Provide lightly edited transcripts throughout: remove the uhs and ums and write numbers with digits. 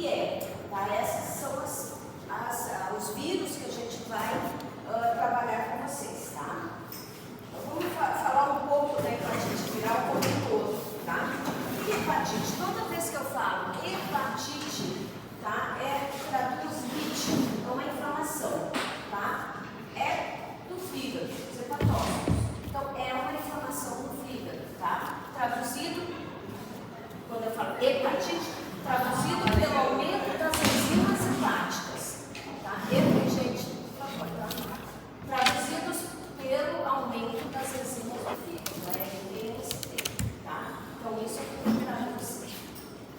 que é? Tá? Essas são os vírus que a gente vai trabalhar com vocês, tá? Então, vamos falar um pouco da hepatite viral como um todo, tá? E hepatite, toda vez que eu falo hepatite, tá? Traduz HIT, é uma inflamação, tá? É do fígado, dos hepatócitos. Então, é uma inflamação do fígado, tá? Traduzido, quando eu falo hepatite, traduzido pelo aumento das enzimas hepáticas, tá? Gente, por favor, tá? Traduzidos pelo aumento das enzimas do fígado, ENST, tá? Então, isso é o que traduz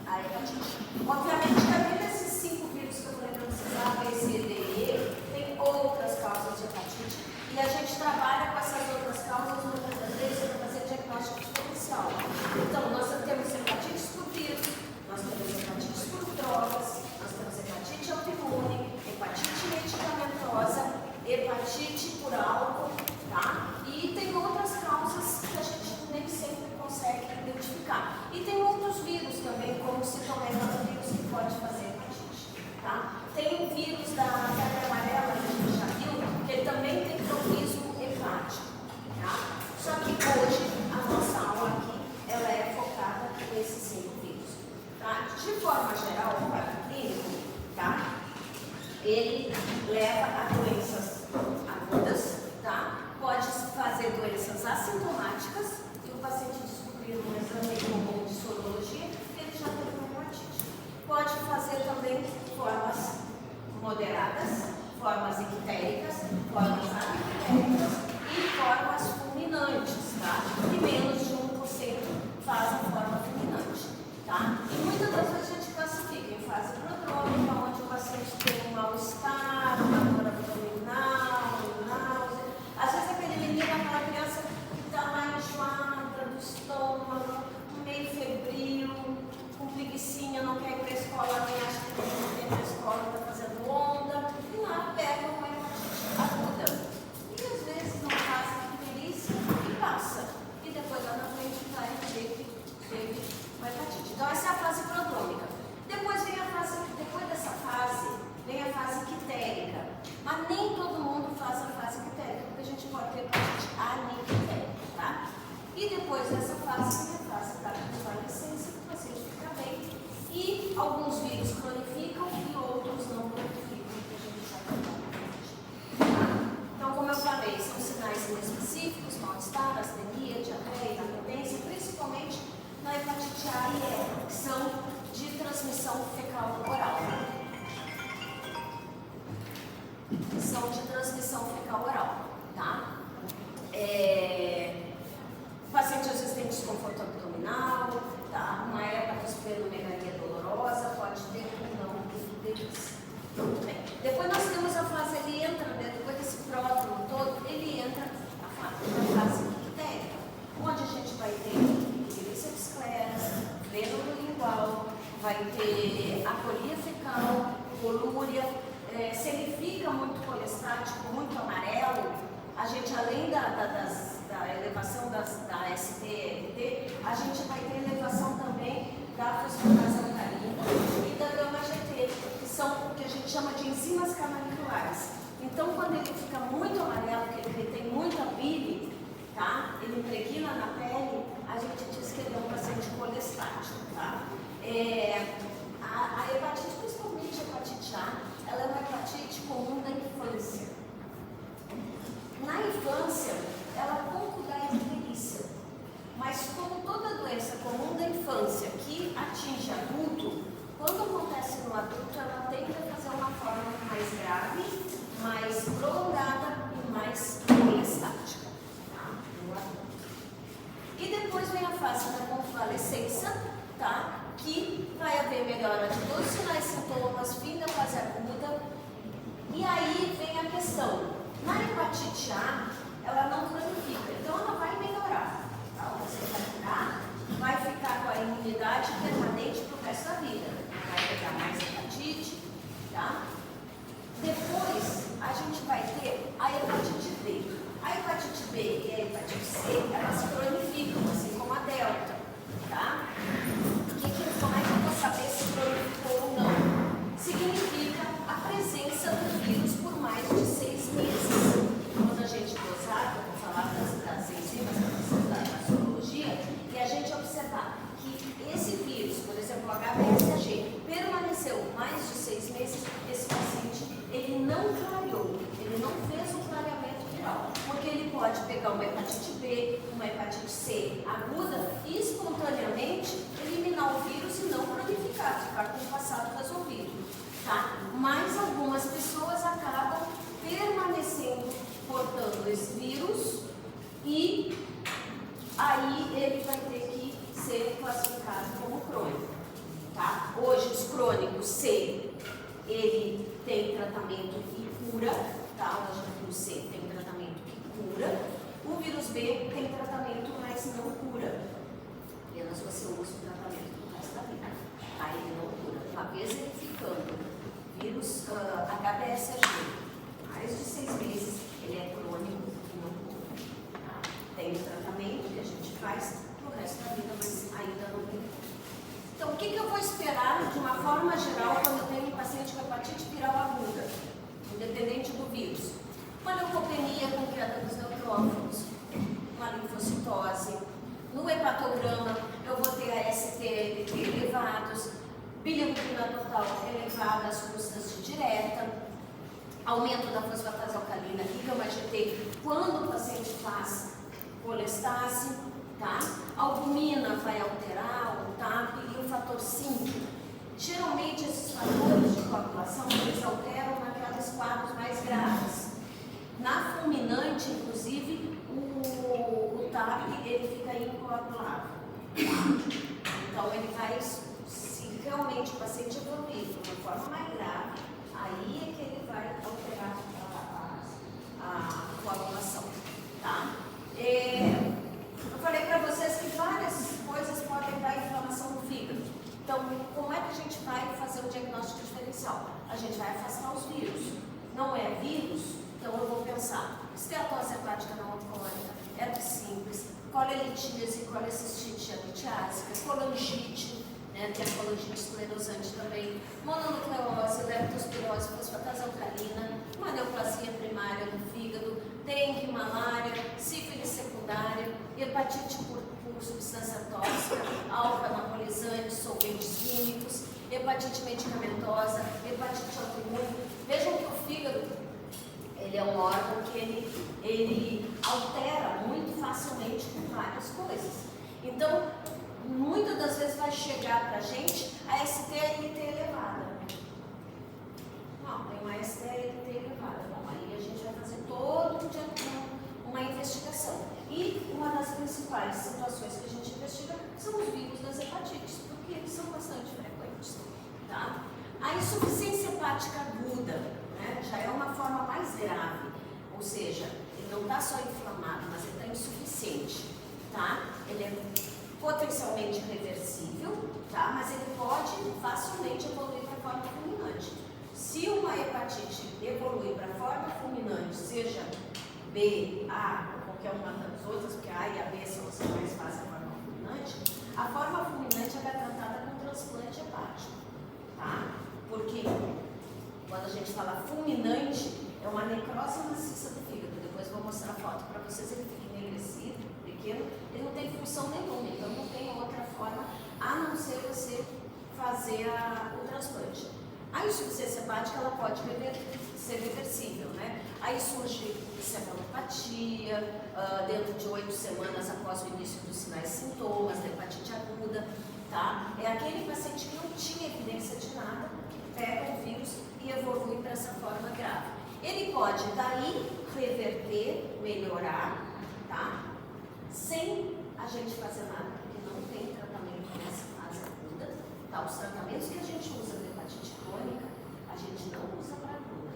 a hepatite. Obviamente, além desses 5 vírus que eu falei para vocês, A, B, C, D e E, tem outras causas de hepatite, e a gente trabalha com essas outras causas muitas das vezes para fazer diagnóstico diferencial. Então, nós temos hepatites por vírus, nós temos hepatites por drogas, nós temos hepatite autoimune, hepatite medicamentosa, hepatite por álcool, tá? E tem outras causas que a gente nem sempre consegue identificar. E tem outros vírus também, como o citomegalovirus, que pode fazer hepatite, tá? Tem o vírus da febre amarela, que a gente já viu, que ele também tem tropismo hepático, tá? Só que hoje, a nossa aula aqui, ela é focada nesses 5 vírus, tá? De forma geral, o quadro clínico, tá? Ele leva a doenças agudas, tá? Pode fazer doenças assintomáticas, e o paciente descobrir um exame comum de sorologia, ele já teve uma hepatite. Pode fazer também formas moderadas, formas ictéricas, formas anictéricas e formas fulminantes, tá? E menos de 1% fazem forma fulminante, tá? E muitas das vezes a gente classifica em fase prodrômica, onde o paciente tem um mal-estar, uma dor abdominal, náusea. Às vezes aquele menino, aquela criança que está lá enjoada do estômago, meio febril, com preguicinha, não quer ir para a escola, nem acha que tem que ir para a escola, está fazendo onda, e lá pega uma hepatite aguda. E às vezes não faz a perícia e passa. E depois lá na frente vai ver que teve uma hepatite. Então essa é a fase prodrômica. Depois dessa fase, vem a fase ictérica. Mas nem todo mundo faz a fase ictérica, porque a gente pode ter hepatite anictérica, tá? E depois dessa fase, vem a fase da convalescência, que o paciente fica bem. E alguns vírus cronificam e outros não cronificam, que a gente já tá? Então, como eu falei, são sinais inespecíficos, mal-estar, astenia, diarreia, inapetência, principalmente na hepatite A e E, que são de transmissão fecal-oral. São de transmissão fecal-oral, tá? O paciente às vezes tem desconforto abdominal, tá? Uma hepatosplenomegalia dolorosa, pode ter ou não delícia. Muito bem. Depois nós temos a fase, ele entra, depois desse pródromo todo, ele entra na fase ictérica, onde a gente vai ter delícia de esclera, vênulo-lingual, vai ter aporia fecal, colúria. Se ele fica muito colestático, muito amarelo, a gente, além da elevação da ST-LT, a gente vai ter elevação também da fosfatase alcalina e da gama-GT, que são o que a gente chama de enzimas canaliculares. Então, quando ele fica muito amarelo, que ele tem muita bile, tá? Ele impregna na pele, a gente diz que ele é um paciente colestático, tá? A hepatite, principalmente a hepatite A, ela é uma hepatite comum da infância. Na infância, ela pouco dá icterícia, mas como toda doença comum da infância que atinge adulto, quando acontece no adulto, ela tende a fazer uma forma mais grave, mais prolongada e mais colestática, tá? No adulto. E depois vem a fase da convalescência, tá? Que vai haver melhora de todos os sinais e sintomas, fim da fase aguda. E aí vem a questão, na hepatite A, ela não cronifica, então ela vai melhorar, tá? Você vai curar, vai ficar com a imunidade permanente para o resto da vida, vai pegar mais hepatite, tá? Depois, a gente vai ter a hepatite B. A hepatite B e a hepatite C, elas cronificam, assim como a delta, tá? Como é que eu vou saber se cronificou ou não? pegar uma hepatite B, uma hepatite C aguda e espontaneamente eliminar o vírus e não cronificar, ficar com o passado resolvido, tá? Mas algumas pessoas acabam permanecendo portando esse vírus e aí ele vai ter que ser classificado como crônico, tá? Hoje os crônicos C, ele tem tratamento e cura, tá? Hoje o vírus C tem tratamento que cura, o vírus B tem tratamento, mas não cura. Apenas você usa o tratamento do resto da vida. Aí ele não cura. Uma vez ele ficando vírus HBsAg, mais de 6 meses, ele é crônico e não cura. Tá? Tem o tratamento que a gente faz pro resto da vida, mas ainda não tem. Então, o que eu vou esperar de uma forma geral quando eu tenho um paciente com hepatite viral aguda, independente do vírus? Uma leucopenia com queda dos neutrófilos, uma linfocitose. No hepatograma, eu vou ter AST e LT elevados, bilirrubina total elevada, as custas de direta, aumento da fosfatase alcalina e gama-GT quando o paciente faz colestase, tá? A albumina vai alterar o TAP e o fator 5. Geralmente esses fatores de coagulação eles alteram naqueles quadros mais graves. Na fulminante, inclusive, o TAP ele fica incoagulável. Então ele vai, se realmente o paciente evoluir de uma forma mais grave, aí é que ele vai alterar a coagulação, tá? Eu falei para vocês que várias coisas podem dar inflamação no fígado. Então, como é que a gente vai fazer o diagnóstico diferencial? A gente vai afastar os vírus. Não é vírus, então eu vou pensar esteatose hepática não alcoólica, herpes simples, colelitíase, colecistite litiásica, colangite, né, tem a colangite esclerosante também, mononucleose, leptospirose, fosfatase alcalina, uma neoplasia primária do fígado, dengue, malária, sífilis secundária, hepatite por substância tóxica, álcool anabolizante, solventes químicos, hepatite medicamentosa, hepatite autoimune. Vejam que o fígado ele é um órgão que ele altera muito facilmente com várias coisas. Então, muitas das vezes vai chegar para a gente a ST-LT elevada. Não, tem uma ST-LT elevada. Bom, aí a gente vai fazer todo um dia uma investigação. E uma das principais situações que a gente investiga são os vírus das hepatites, porque eles são bastante frequentes. Tá? A insuficiência hepática aguda, né, já é uma forma mais grave, ou seja, ele não está só inflamado, mas ele está insuficiente. Tá? Ele é potencialmente reversível, tá? Mas ele pode facilmente evoluir para a forma fulminante. Se uma hepatite evoluir para a forma fulminante, seja B, A ou qualquer uma das outras, porque a A e a B são as que mais fazem a forma fulminante, a forma fulminante é tratada com transplante hepático, tá? Porque quando a gente fala fulminante, é uma necrose maciça do fígado. Depois vou mostrar a foto para vocês, ele fica enegrecido, pequeno, ele não tem função nenhuma, então não tem outra forma a não ser você fazer o transplante. A insuficiência hepática ela pode ser reversível, né? Aí surge encefalopatia, dentro de 8 semanas após o início dos sinais e sintomas da hepatite aguda, tá? É aquele paciente que não tinha evidência de nada, que pega o vírus e evolui para essa forma grave. Ele pode daí reverter, melhorar, tá? Sem a gente fazer nada, porque não tem tratamento nessa fase aguda, tá? Os tratamentos que a gente usa para hepatite crônica, a gente não usa para aguda,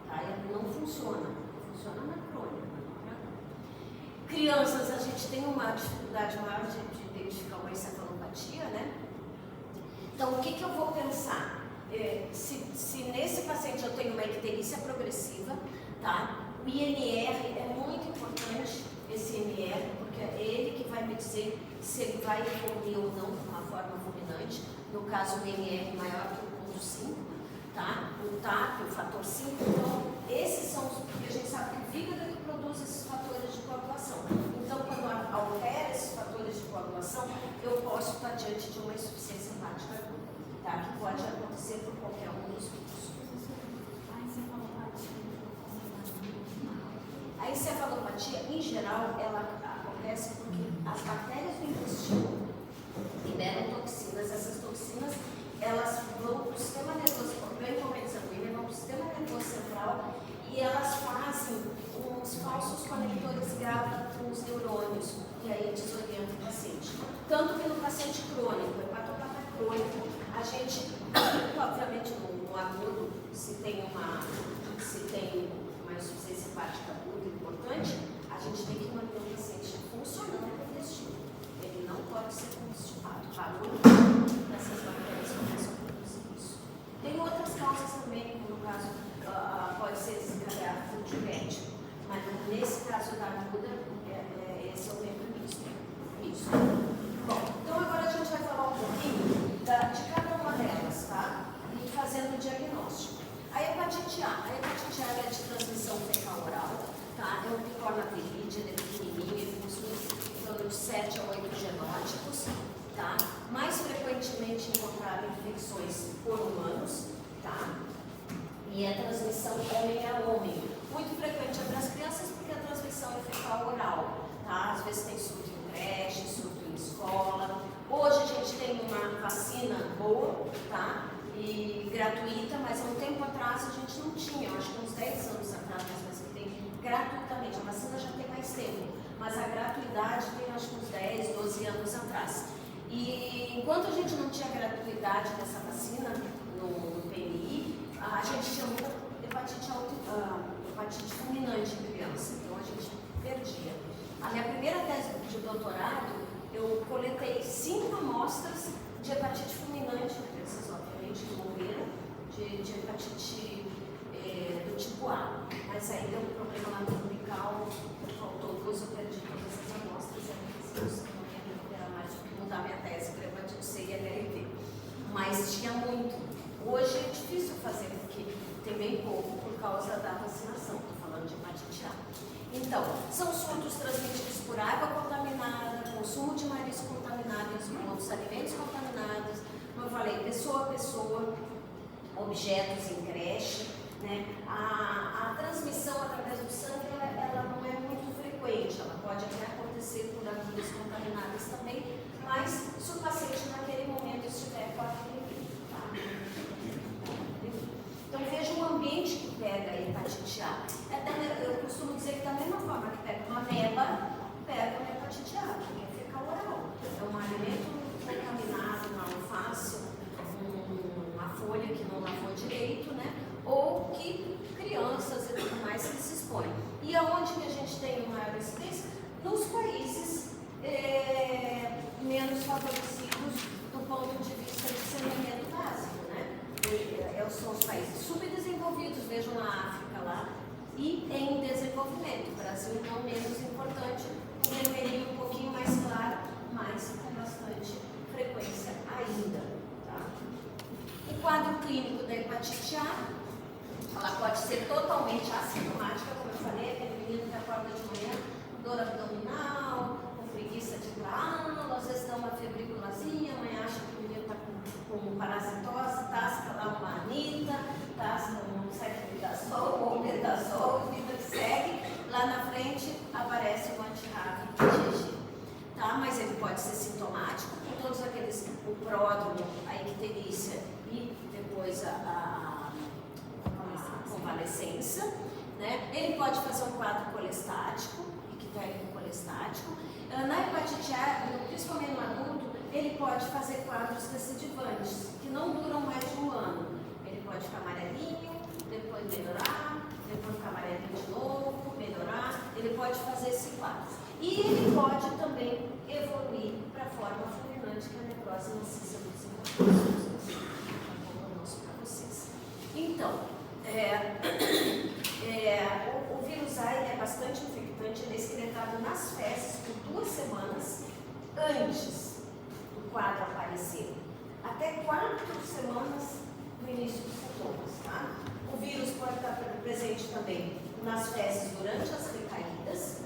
tá? Ele não funciona na crônica, não para aguda. Crianças, a gente tem uma dificuldade maior de identificar uma encefalopatia, né? Então, o que eu vou pensar? Se nesse paciente eu tenho uma icterícia progressiva, tá? O INR é muito importante, esse INR, porque é ele que vai me dizer se ele vai evoluir ou não de uma forma fulminante. No caso, o INR maior que o 0,5, tá? O TAP, o fator 5. Então, esses são os que a gente sabe que o fígado é que produz esses fatores de coagulação. Então, quando altera esses fatores de coagulação, eu posso estar diante de uma insuficiência hepática aguda, tá? Que pode acontecer por qualquer um dos vírus. A encefalopatia, em geral, ela acontece porque as bactérias do intestino liberam toxinas. Essas toxinas, elas vão para o sistema nervoso, bem corrente sanguínea, vão para o sistema nervoso central e elas fazem uns falsos conectores GABA com os neurônios, e aí desorienta o paciente. Tanto que no paciente crônico, hepatopata crônico, a gente, obviamente no agudo, se tem uma insuficiência hepática aguda importante, a gente tem que manter o paciente funcionando no intestino. Ele não pode ser constipado. Parou nessas bactérias começam a produzir isso. Tem outras causas também, como no caso, pode ser desencadeado por diabético, mas nesse caso da aguda, esse é o mecanismo. Isso. Bom, então agora a gente vai falar um pouquinho de cada uma delas, tá? E fazendo o diagnóstico. A hepatite A é de transmissão fecal-oral, tá? É um picornaviride, ele é pequenininho, ele possui em torno de 7 a 8 genótipos, tá? Mais frequentemente encontrado em infecções por humanos, tá? E é transmissão homem a homem. Muito frequente entre as crianças porque a transmissão é fecal-oral, tá? Às vezes tem surto em creche, surto em escola. Hoje a gente tem uma vacina boa, tá? E gratuita, mas há um tempo atrás a gente não tinha, acho que uns 10 anos atrás, mas que tem gratuitamente. A vacina já tem mais tempo, mas a gratuidade tem acho que uns 10, 12 anos atrás. E enquanto a gente não tinha gratuidade dessa vacina no PNI, a gente tinha muita hepatite fulminante em criança, então a gente perdia. A minha primeira tese de doutorado, eu coletei 5 amostras de hepatite fulminante em crianças, obviamente, que morreram de hepatite do tipo A. Mas aí deu um problema lá no umbilical, faltou luz, eu perdi todas as amostras, e aí não era mais do que mudar minha tese para hepatite C e HIV. Mas tinha muito. Hoje é difícil fazer, porque tem bem pouco por causa da vacinação, estou falando de hepatite A. Então, são surtos transmitidos por água contaminada, consumo de marisco contaminado, outros alimentos contaminados, como eu falei, pessoa a pessoa, objetos em creche, né? A transmissão através do sangue, ela não é muito frequente, ela pode até acontecer por agulhas contaminadas também, mas se o paciente naquele momento estiver com a então veja o ambiente que pega a hepatite A. Eu costumo dizer que da mesma forma que pega uma ameba, pega uma hepatite A, que é fecal-oral. É um alimento contaminado na alface, uma folha que não lavou direito, né? Ou que crianças e tudo mais que se expõem. E aonde que a gente tem uma maior incidência? Nos países menos favorecidos do ponto de vista de saneamento básico, né? São os países subdesenvolvidos, vejam a África lá, e em desenvolvimento. O Brasil, então, menos importante, o vermelhinho um pouquinho mais claro, mas com bastante frequência ainda. Tá? O quadro clínico da hepatite A, ela pode ser totalmente assintomática, como eu falei, aquele menino que acorda de manhã, dor abdominal, com preguiça de ir para a aula, às vezes dá uma febriculazinha, a mãe acha que o menino está com parasitose, tasca lá uma anita, tasca um ceftriaxone, um omeprazol, vida que segue, lá na frente aparece um antirrábico IgG. Tá? Mas ele pode ser sintomático, com todos aqueles, o pródromo, a icterícia e depois a convalescença, né? Ele pode fazer um quadro colestático, ictérico colestático. Na hepatite A, principalmente no adulto, ele pode fazer quadros recidivantes, que não duram mais de um ano. Ele pode ficar amarelinho, depois melhorar, depois ficar amarelinho de novo, melhorar. Ele pode fazer esse quadro. E ele pode também evoluir para a forma fulminante, que é a necrose maciça do desenvolvimento. Para vocês. Então, o vírus A é bastante infectante, ele é excretado nas fezes por 2 semanas antes do quadro aparecer. Até 4 semanas no início dos sintomas, tá? O vírus pode estar presente também nas fezes durante as recaídas,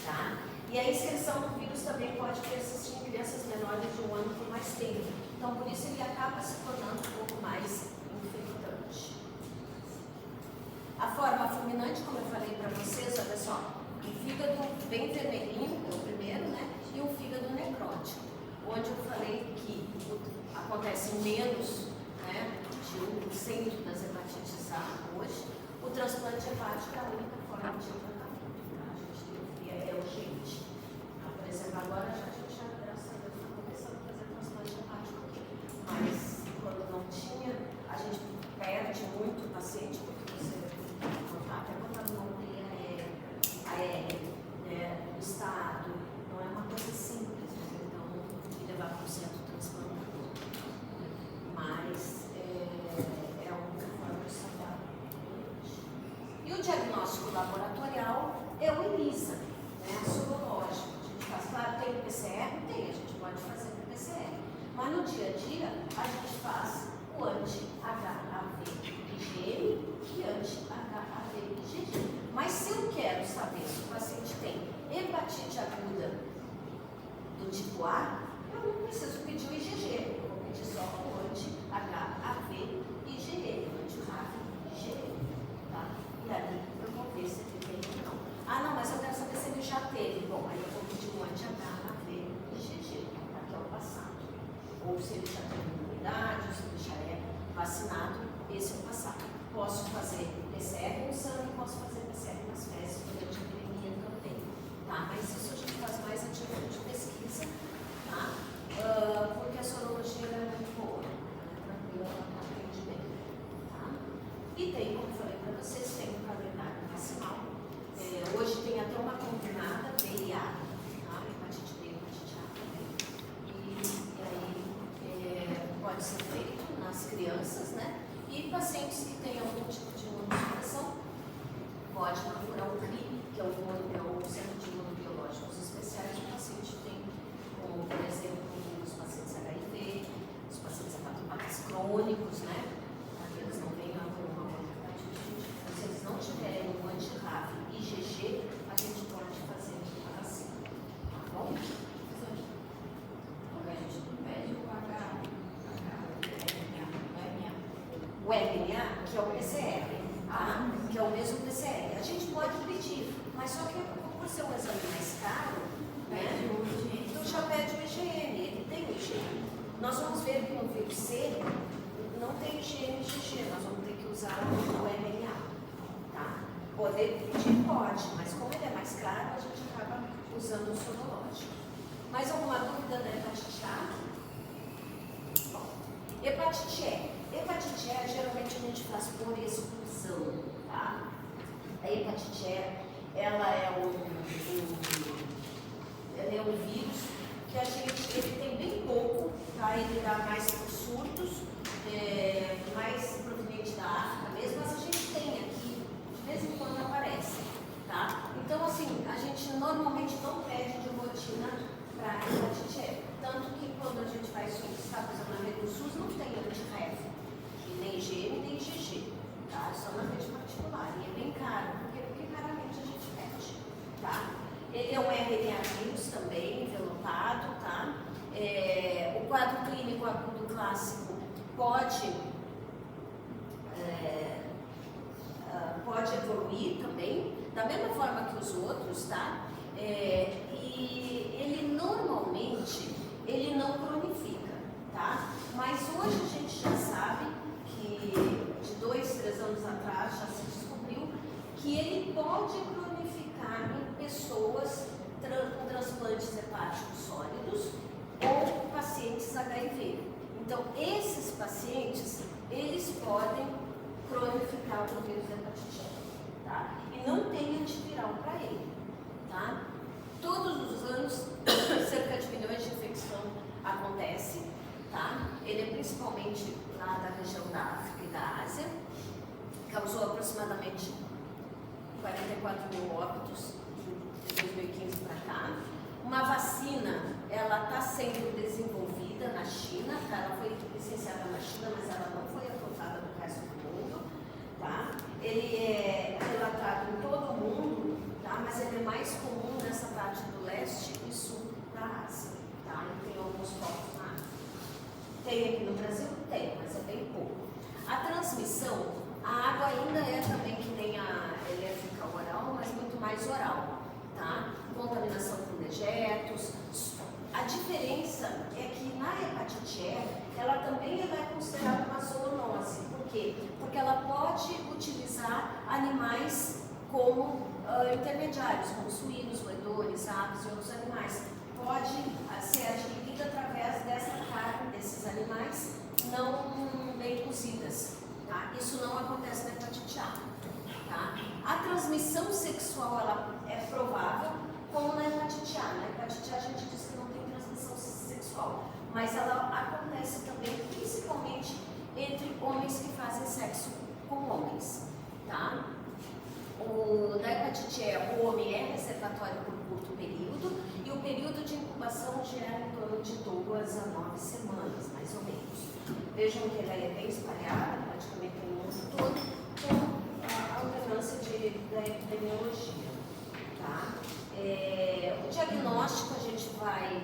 tá? E a excreção do vírus também pode persistir em crianças menores de 1 ano por mais tempo. Então, por isso ele acaba se tornando um pouco mais infectante. A forma fulminante, como eu falei para vocês, olha só, o fígado bem vermelhinho, é o primeiro, né? E o fígado necrótico, onde eu falei que acontece menos, né, de 1% das hepatites A hoje. O transplante hepático é a única forma de tratamento, tá? A gente é urgente. Tá? Por exemplo, agora a gente já, graças a Deus, está começando a fazer transplante hepático aqui. Mas quando não tinha, a gente perde muito o paciente, porque você até quando não tem aéreo, né, o estado, não é uma coisa simples, né? Então, de levar para o centro transplantador. Mas é a única forma de salvar. E o diagnóstico laboratorial é o ELISA, né, sorológico. A gente faz, claro, tem o PCR? Tem, a gente pode fazer o PCR. Mas no dia a dia, a gente faz o anti-HAV IgM e anti-HAV IgG. Mas se eu quero saber se o paciente tem hepatite aguda do tipo A, eu não preciso pedir o IgG, eu vou pedir só o anti-HAV IgM, anti-HAV IgM, tá? E aí eu vou ver se ele tem ou não. Ah, não, mas eu quero saber se ele já teve. Bom, aí eu vou pedir o anti-HAV IgG, tá? Que é o passado. Ou se ele já tem imunidade, ou se ele já é vacinado, esse é o passado. Posso fazer PCR no sangue, posso fazer PCR nas fezes durante a epidemia também, tá? Mas isso a gente faz mais a título de pesquisa, tá? Porque a sorologia é muito boa, ela é tranquila, ela atende bem, tá? E tem, como eu falei para vocês, tem um calendário vacinal. Hoje tem até uma combinada VIA, tá? Hepatite B, hepatite A também. E aí pode ser feito nas crianças, né? E pacientes que têm algum tipo de imunossupressão, pode procurar o CRI, que é o Centro de Imunobiológicos Especiais. O paciente tem, como por exemplo, os pacientes HIV, os pacientes hepatopatas crônicos, né? Para que eles não venham a ter uma hepatite. Se eles não tiverem um anti-RAV IgG, a gente pode fazer assim, tá bom? O RNA, que é o PCR, tá? Que é o mesmo PCR. A gente pode pedir, mas só que por ser um exame mais caro, né? Então já pede o IgM, ele tem o IgM. Nós vamos ver que no vírus C não tem IgM e IgG, nós vamos ter que usar o RNA, tá? Poder pedir pode, mas como ele é mais caro, a gente acaba usando o sorológico. Mais alguma dúvida da hepatite A? Bom, hepatite E. Hepatite E, geralmente a gente faz por exclusão, tá? A hepatite E, ela é um vírus que ele tem bem pouco, tá? Ele dá mais por surtos, mais proveniente da África mesmo, mas a gente tem aqui, de vez em quando aparece, tá? Então, assim, a gente normalmente não pede de rotina para hepatite E, tanto que quando a gente faz está fazendo na rede do SUS, não tem anti-RAV, nem IgM, nem IgG, tá? Só na rede particular. E é bem caro, porque raramente a gente pede, tá? Ele é um RNA vírus também, envelopado, tá? O quadro clínico agudo clássico pode evoluir também, da mesma forma que os outros, tá? E ele normalmente, ele não cronifica, tá? Mas hoje a gente já sabe que de 2, 3 anos atrás já se descobriu que ele pode cronificar em pessoas com transplantes hepáticos sólidos ou pacientes HIV. Então, esses pacientes, eles podem cronificar o vírus da hepatite E, tá? E não tem antiviral para ele, tá? Todos os anos, cerca de milhões de infecção acontece, tá? Ele é principalmente lá da região da África e da Ásia, causou aproximadamente 44 mil óbitos de 2015 para cá. Uma vacina, ela está sendo desenvolvida na China, tá? Ela foi licenciada na China, mas ela não foi aprovada no resto do mundo, tá? Ele é relatado em todo o mundo, tá? Mas ele é mais comum nessa parte do leste e sul da Ásia, tá? E tem alguns focos na África. Tem aqui no Brasil? Tem, mas é bem pouco. A transmissão, a água ainda é também que nem ele é fecal oral, mas muito mais oral. ela também é considerada uma zoonose. Por quê? Porque ela pode utilizar animais como intermediários, como suínos, roedores, aves e outros animais. Pode ser adquirida através dessa carne desses animais não bem cozidas. Tá? Isso não acontece na hepatite A. Tá? A transmissão sexual ela é provável, como na hepatite A. Na hepatite A gente diz que não tem transmissão sexual, mas ela acontece também principalmente entre homens que fazem sexo com homens. Tá? Da hepatite E, o homem é reservatório por curto período e o período de incubação gera em torno de 2 a 9 semanas, mais ou menos. Vejam que ela é bem espalhada, praticamente no mundo todo, com a alternância da epidemiologia. Tá? O diagnóstico a gente vai,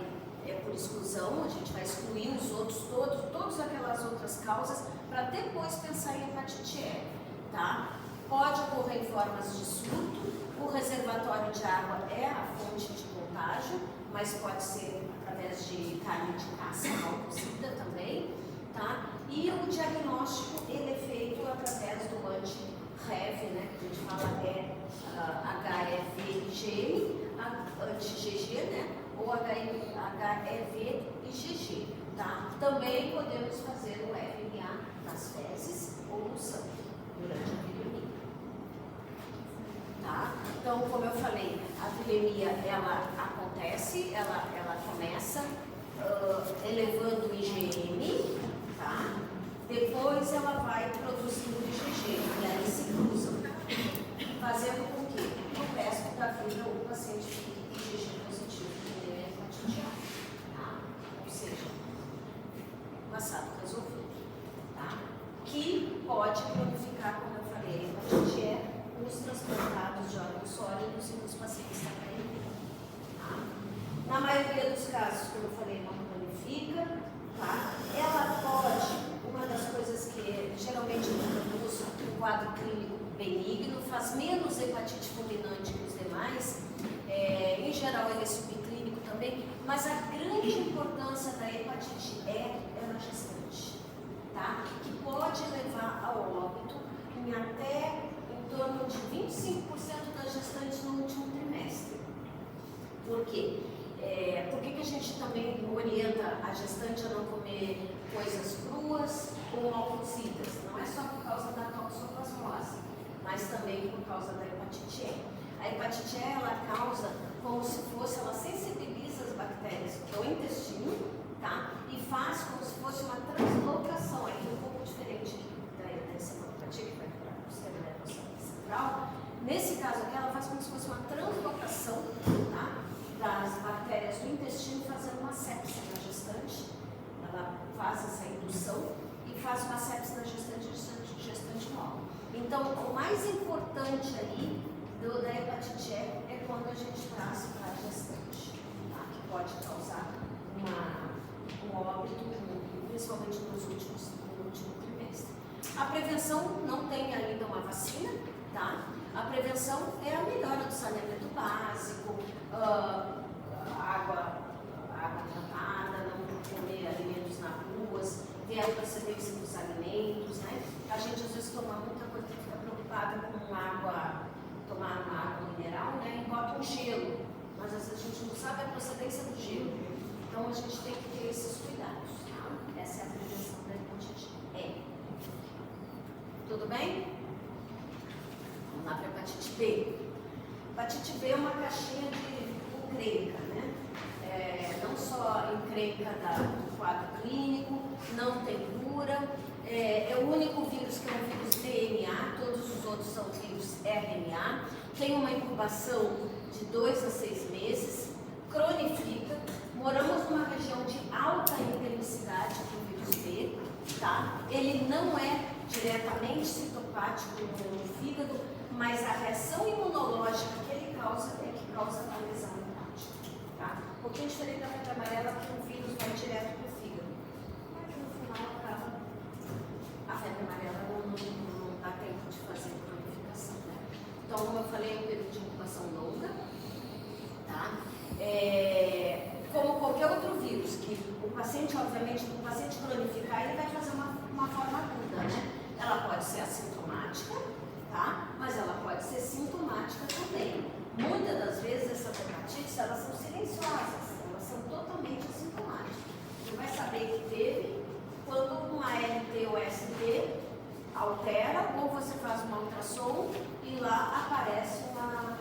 por exclusão, a gente vai excluir os outros, todas aquelas outras causas, para depois pensar em hepatite E. Tá? Pode ocorrer em formas de surto, o reservatório de água é a fonte de contágio, mas pode ser através de carne de caça mal cozida também, tá? E o diagnóstico ele é feito através do anti-REV, né? Que a gente fala HEV-IgM, anti-GG, né? Ou HEV IgG, tá? Também podemos fazer o RNA nas fezes ou no sangue durante a viremia. Tá? Então, como eu falei, a viremia ela acontece, ela começa elevando o IgM, tá? Depois ela vai produzindo o IgG e aí se cruzam, fazendo com que no resto da vida o paciente fique IgG positivo, que é hepatite A, tá? Ou seja, passado resolvido, tá? Que pode cronificar, como eu falei, a hepatite E nos transplantados de órgãos sólidos e nos pacientes da HIV. Tá? Na maioria dos casos, como eu falei, não cronifica. Tá? Ela pode, uma das coisas que geralmente produz um quadro clínico benigno, faz menos hepatite fulminante que os demais, em geral ele é subclínico também, mas a grande importância da hepatite E é na gestante, tá? Que pode levar ao óbito em até em torno de 25% das gestantes no último trimestre. Por quê? Por que a gente também orienta a gestante a não comer coisas cruas ou mal cozidas? Não é só por causa da toxoplasmose, mas também por causa da hepatite E. A hepatite E ela causa como se fosse, ela sensibiliza as bactérias do intestino, tá? E faz como se fosse uma translocação, aqui um pouco diferente da encefalopatia que vai para o sistema nervoso central. Nesse caso aqui, ela faz como se fosse uma translocação, tá? Das bactérias do intestino, fazendo uma sepse na gestante. Ela faz essa indução e faz uma sepse na gestante morre. Então, o mais importante aí da hepatite E é quando a gente traz para a gestante, tá? Que pode causar um óbito, principalmente no último trimestre. A prevenção não tem ainda uma vacina, tá? A prevenção é a melhora do saneamento básico, água tratada, não comer alimentos nas ruas, ver a procedência dos alimentos, né? A gente às vezes toma muita coisa que fica preocupada com tomar uma água mineral, né? E bota um gelo, mas às vezes a gente não sabe a procedência do gelo. Então a gente tem que ter esses cuidados, tá? Essa é a prevenção da hepatite E. Tudo bem? Vamos lá para a hepatite B. Hepatite B é uma caixinha de encrenca, né? Não só encrenca do quadro clínico, não tem cura, é o único vírus que é um vírus DNA, todos os outros são vírus RNA, tem uma incubação de 2 a 6 meses, cronifica, moramos numa região de alta endemicidade do vírus B, tá? Ele não é diretamente citopático no fígado, mas a reação imunológica que ele causa é que causa a lesão hepática, tá? Um pouquinho diferente da febre amarela, que o vírus vai direto para o fígado, mas que no final acaba a febre amarela não dá tempo de fazer cronificação, né? Então, como eu falei, é um período de incubação longa, tá? Como qualquer outro vírus, que o paciente, obviamente, não paciente cronificar, ele vai fazer uma forma aguda, né? Ela pode ser assintomática, tá? Mas ela pode ser sintomática também. Muitas das vezes essas hepatites, elas são silenciosas, elas são totalmente assintomáticas. Você vai saber que teve quando uma LT ou ST altera, ou você faz uma ultrassom e lá aparece uma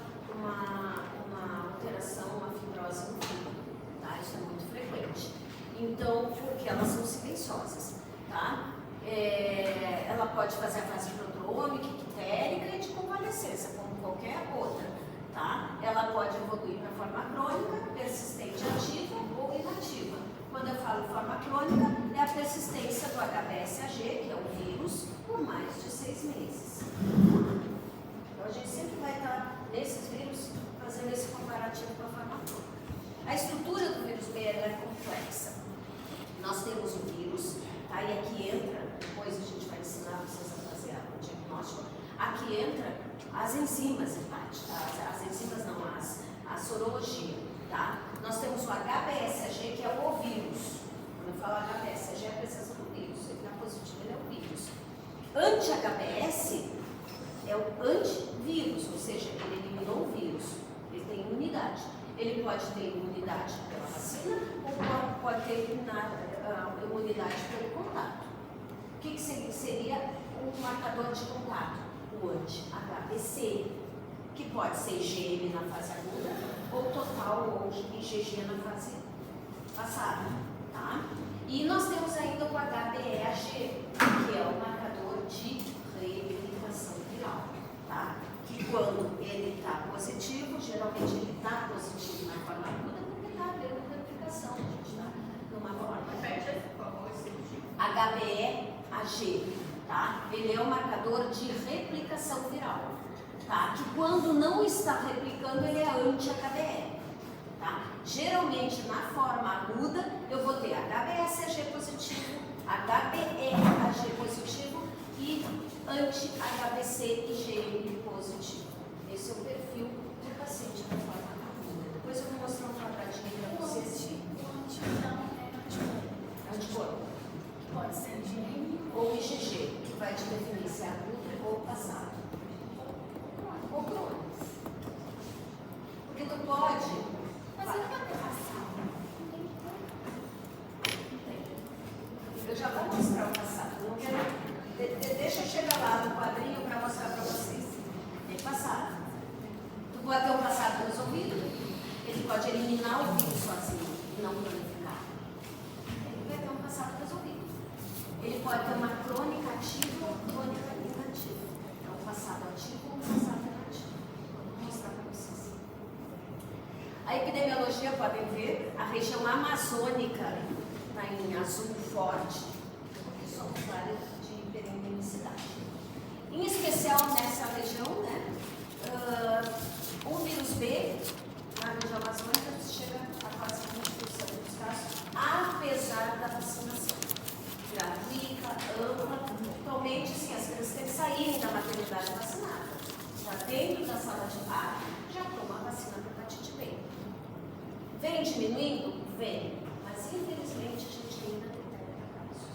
alteração, uma fibrose no fígado, tá? Isso é muito frequente. Então, porque elas são silenciosas, tá? Ela pode fazer a fase prodrômica, ictérica e de convalescência, como qualquer outra, tá? Ela pode evoluir para forma crônica, persistente ativa ou inativa. Quando eu falo forma crônica, é a persistência do HBsAg, que é o vírus, por mais de 6 meses. Então, a gente sempre vai estar, nesses vírus, fazendo esse comparativo com a forma crônica. A estrutura do vírus B é complexa. Nós temos o vírus, tá? E aqui entra, depois a gente vai ensinar vocês a fazer o diagnóstico, aqui entra as enzimas hepáticas, as enzimas não, a sorologia, tá? Nós temos o HBsAg, que é o vírus. Quando eu falo HBsAg, é a presença do vírus. Ele está positivo, ele é o vírus. Anti-HBs é o antivírus, ou seja, ele eliminou o vírus. Ele tem imunidade. Ele pode ter imunidade pela vacina ou pode ter imunidade pelo contato. O que seria o marcador de contato? O anti-HBc, que pode ser IgM na fase aguda ou total ou IgG na fase passada, tá? E nós temos ainda o HBeAg, que é o marcador de replicação viral, tá? Que quando ele está positivo, geralmente ele está positivo na forma aguda porque está havendo replicação, a gente está numa forma. HBeAg, tá? Ele é o marcador de replicação viral, tá? Que quando não está replicando, ele é anti-HBe, tá? Geralmente, na forma aguda, eu vou ter HBsAg positivo, HBeAg positivo e anti-HBc e IgM positivo. Esse é o perfil do paciente na forma aguda. Depois eu vou mostrar um quadradinho para vocês. Anticorpo. Pode ser IgM ou IgG, que vai te definir se é agudo ou passado. Ou crônico. Porque tu pode. Mas ele vai ter passado. Eu já vou mostrar o passado. Não quero. Deixa eu chegar lá no quadrinho para mostrar para vocês. Tem passado. Tu pode ter um passado resolvido. Ele pode eliminar o vírus sozinho e não cronificar. Ele vai ter um passado resolvido. Ele pode ter uma crônica ativa ou crônica inativa. É um passado ativo ou um passado inativo. Vou mostrar para vocês. A epidemiologia, podem ver, a região amazônica está em azul forte, porque somos áreas de hiperendemicidade. Em especial nessa região, né, o vírus B, na região amazônica, chega a quase 20% dos casos, apesar da vacinação gratuita, ampla. Atualmente, sim, as crianças têm que sair da maternidade vacinada. Já dentro da sala de parto, já toma a vacina para hepatite B. Vem diminuindo? Vem. Mas, infelizmente, a gente ainda detecta casos.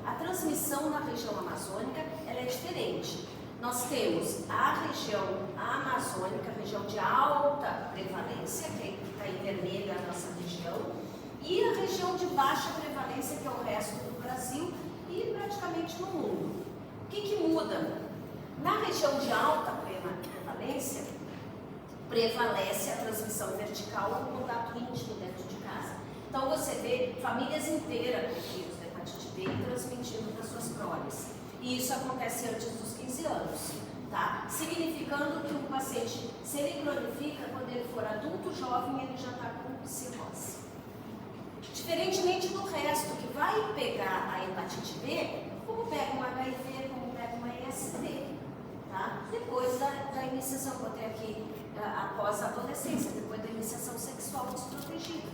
A transmissão na região amazônica, ela é diferente. Nós temos a região amazônica, a região de alta prevalência, que está em vermelho a nossa região, e a região de baixa prevalência, que é o resto do Brasil e praticamente no mundo. O que muda? Na região de alta prevalência, prevalece a transmissão vertical ou o contato íntimo dentro de casa. Então você vê famílias inteiras com vírus da hepatite B transmitindo para suas proles. E isso acontece antes dos 15 anos, tá? Significando que o paciente, se ele cronifica, quando ele for adulto, jovem, ele já está com cirrose. Diferentemente do resto, que vai pegar a hepatite B, como pega um HIV, como pega uma EST, tá? Depois da iniciação, vou ter aqui após a adolescência, depois da iniciação sexual desprotegida,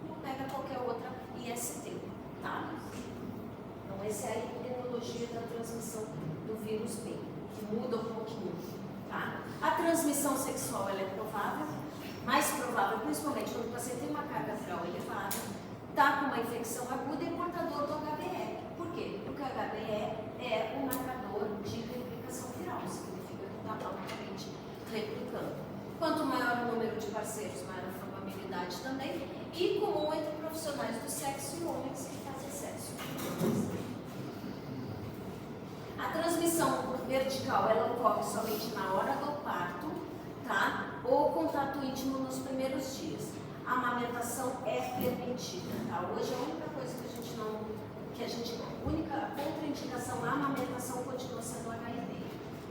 não pega qualquer outra IST, tá? Então, essa é a epidemiologia da transmissão do vírus B, que muda um pouquinho, tá? A transmissão sexual, ela é provável, mais provável, principalmente quando o paciente tem uma carga viral elevada, está com uma infecção aguda e portador do HBE. Por quê? Porque o HBE é um marcador de replicação viral, significa que está provavelmente replicando. Quanto maior o número de parceiros, maior a probabilidade também, e comum entre profissionais do sexo e homens que fazem sexo. A transmissão vertical, ela ocorre somente na hora do parto, tá? Ou contato íntimo nos primeiros dias. A amamentação é permitida, tá? Hoje a única coisa a única contraindicação à amamentação continua sendo o HIV,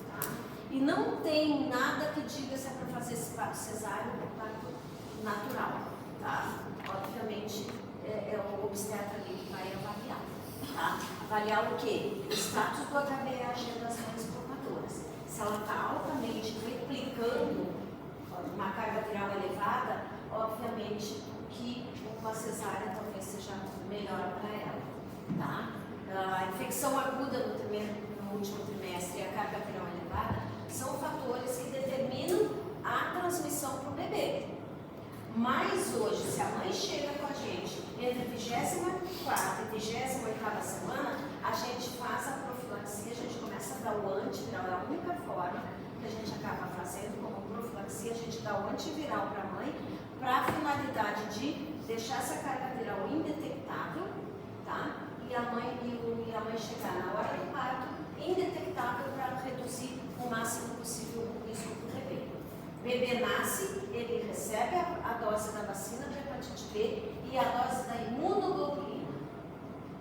tá? E não tem nada que diga se é para fazer esse parto cesáreo ou parto natural, tá? Obviamente é o obstetra ali que vai avaliar, tá? Avaliar o quê? O status do HBE das mães portadoras. Se ela está altamente replicando uma carga viral elevada, obviamente que uma cesárea talvez seja melhor para ela, tá? A infecção aguda no último trimestre e a carga viral elevada são fatores que determinam a transmissão para o bebê. Mas hoje, se a mãe chega com a gente entre 24ª e 28ª semana, a gente faz a profilaxia, a gente começa a dar o antiviral, é a única forma que a gente acaba fazendo como profilaxia, a gente dá o antiviral para a mãe, para a finalidade de deixar essa carga viral indetectável, tá? E a mãe chegar na hora do parto indetectável para reduzir o máximo possível o risco do bebê. O bebê nasce, ele recebe a dose da vacina de hepatite B e a dose da imunoglobulina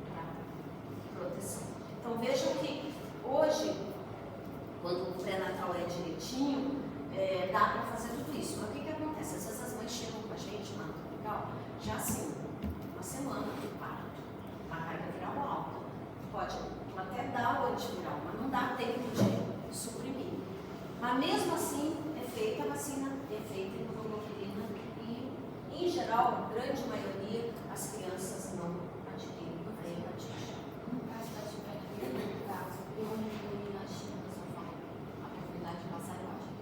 para proteção. Então vejam que hoje, quando o pré-natal é direitinho, dá para fazer tudo isso. Mas o que acontece? Às vezes as mães chegam com a gente lá no hospital, já assim, uma semana do parto, uma carga viral alta. Pode até dar o antiviral, mas não dá tempo de suprimir. Mas mesmo assim, é feita a vacina, é feita a imunoglobulina e, em geral, a grande maioria, as crianças não adquirem a hepatite. No caso da tuberculose, no caso, imunoglobulina China, só fala a probabilidade de passar é baixa.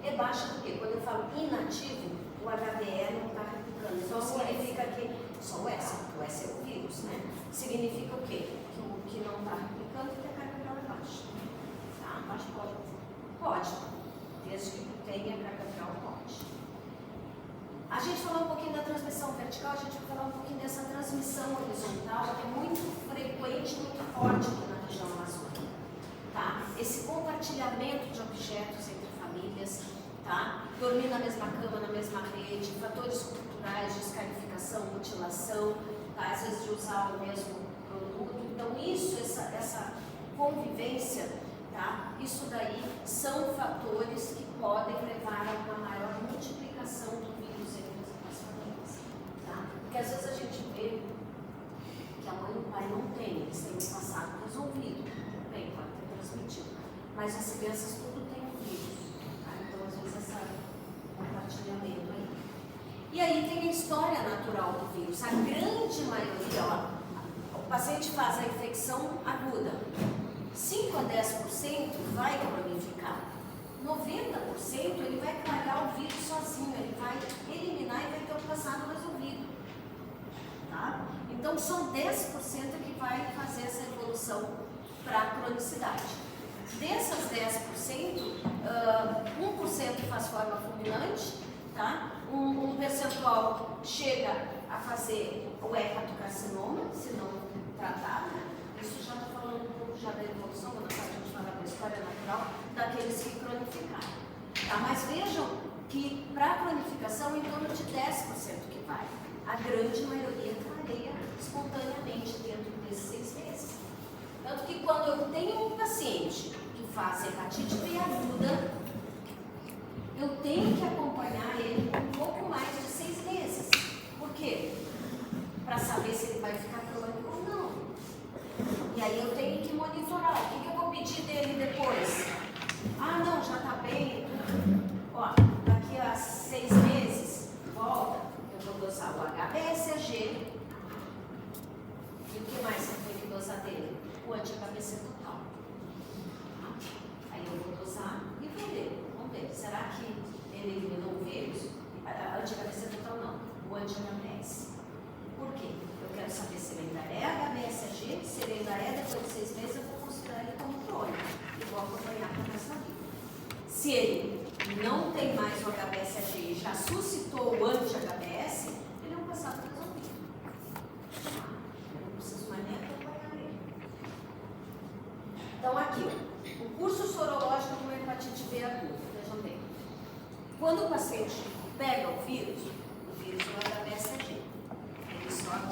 É baixa porque quando eu falo inativo, o HBE não está replicando. Então significa que só o S, porque o S é o vírus, né? Significa o quê? Que o que não está replicando tem a carga viral é baixa. Tá? Baixa pode. Pode. Desde que tenha carga viral, pode. A gente falou um pouquinho da transmissão vertical, a gente vai falar um pouquinho dessa transmissão horizontal, que é muito frequente, muito forte aqui na região amazônica. Tá? Esse compartilhamento de objetos entre famílias, tá? Dormir na mesma cama, na mesma rede, fatores culturais de escarificação, mutilação, tá? Às vezes de usar o mesmo produto. Então isso, essa convivência, tá? Isso daí são fatores que podem levar a uma maior multiplicação do vírus entre as famílias, tá? Porque às vezes a gente vê que a mãe e o pai não têm, eles têm o passado resolvido, tudo bem, pode ter transmitido, mas as crianças tudo tem um vírus, tá? Então às vezes esse compartilhamento aí. E aí tem a história natural do vírus, a grande maioria, ó, o paciente faz a infecção aguda, 5 a 10% vai cronificar, 90% ele vai clarear o vírus sozinho, ele vai eliminar e vai ter o passado resolvido, tá? Então são 10% que vai fazer essa evolução para a cronicidade. Dessas 10%, 1% faz forma fulminante, tá? Um percentual chega a fazer o hepatocarcinoma, se não tratado, né? Isso já está falando um pouco já da evolução, quando a gente fala da história natural, daqueles que cronificaram. Tá? Mas vejam que para a cronificação, em torno de 10% que vai. A grande maioria clareia espontaneamente dentro desses 6 meses. Tanto que quando eu tenho um paciente que faz hepatite B aguda, eu tenho que acompanhar ele por um pouco mais de 6 meses. Por quê? Para saber se ele vai ficar crônico ou não. E aí eu tenho que monitorar. O que eu vou pedir dele depois? Ah, não, já está bem. Ó, daqui a 6 meses, volta. Eu vou dosar o HBsAg. E o que mais eu tenho que dosar dele? O anti-HBC total. Aí eu vou dosar e vou ver. Vamos ver. Será que ele eliminou o vírus? anti-HBC total não, o anti-HBS. Por quê? Eu quero saber se ele ainda é HBsAg, se ele ainda é, depois de 6 meses eu vou considerar ele como crônico e vou acompanhar para o resto da vida. Se ele não tem mais o HBsAg e já suscitou o anti-HBS, ele é um passado resolvido. Eu não preciso mais nem acompanhar ele. Então aqui, o curso sorológico com hepatite B aguda, vejam bem. Quando o paciente pega o vírus é o HBsAg. Ele sobe.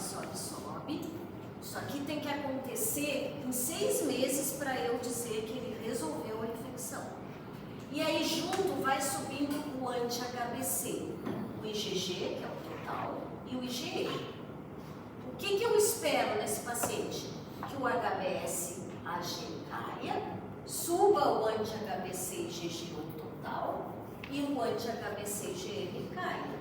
Isso aqui tem que acontecer em 6 meses para eu dizer que ele resolveu a infecção. E aí junto vai subindo o anti-HBC, o IgG, que é o total, e o IgE. O que eu espero nesse paciente? Que o HBsAg caia, suba o anti-HBC IgG total e o anti-HBC IgM caia.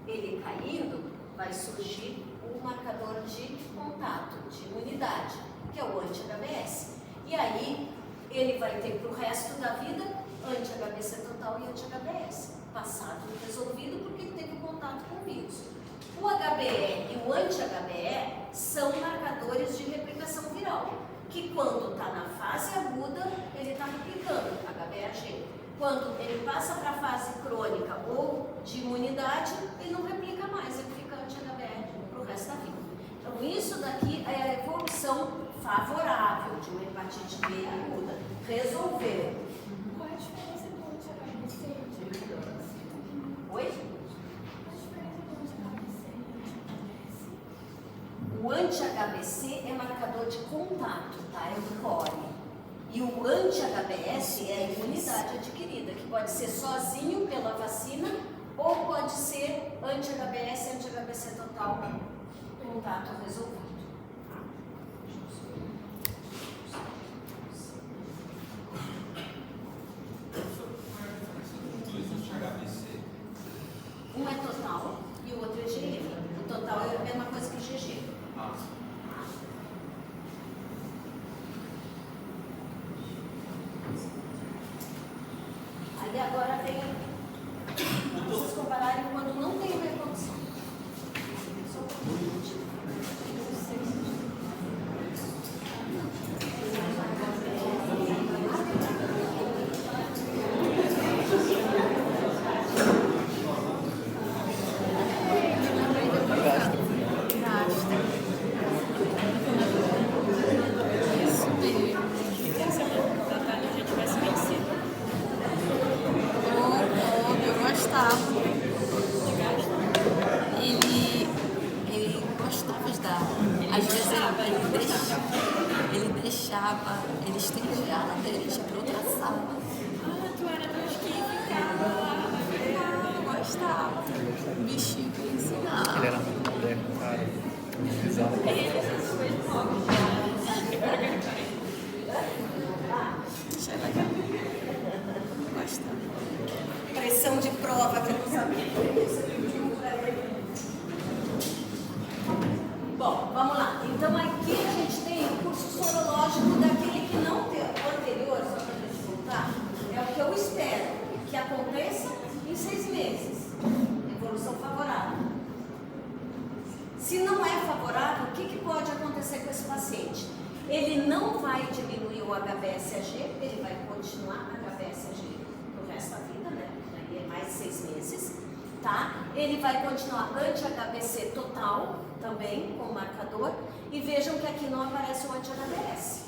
Ele caindo, vai surgir um marcador de contato, de imunidade, que é o anti-HBS. E aí ele vai ter para o resto da vida anti-HBC total e anti-HBS. Passado e resolvido porque ele teve contato com o vírus. O HBE e o anti-HBE são marcadores de replicação viral, que quando está na fase aguda, ele está replicando, HBeAg. Quando ele passa para a fase crônica ou de imunidade, ele não replica mais, ele fica anti-HBe para o resto da vida. Então isso daqui é a evolução favorável de uma hepatite B aguda. Resolveu. Qual é a diferença do anti-HBC e anti-HBS? Oi? Qual a diferença do anti-HBC e anti-HBS? O anti-HBC é marcador de contato, tá? É o core. E o anti-HBS é a imunidade adquirida, que pode ser sozinho pela vacina ou pode ser anti-HBS, anti-HBC total, contato resolvido. Um é total e o outro é IgM. O total é a mesma coisa que o IgG. Aí agora vem, vocês compararem quando não tem reprodução. Só às vezes ele deixava, ele estendia a ladeira de para outra sala. Ah, tu era dos que ficava lá. Eu gostava. O bichinho que ensinava. Ele era muito moderno, cara. Bizarro. Achei legal. Gostava. pressão de prova que eu não sabia. Bom, vamos lá. Então aqui a gente tem o curso sorológico daquele que não tem o anterior, só para a gente voltar, é o que eu espero que aconteça em 6 meses. Evolução favorável. Se não é favorável, o que pode acontecer com esse paciente? Ele não vai diminuir o HBsAg, ele vai continuar HBsAg pro resto da vida, né? Aí é mais de 6 meses, tá? Ele vai continuar anti-HBC total, também com marcador, e vejam que aqui não aparece o anti-HBS,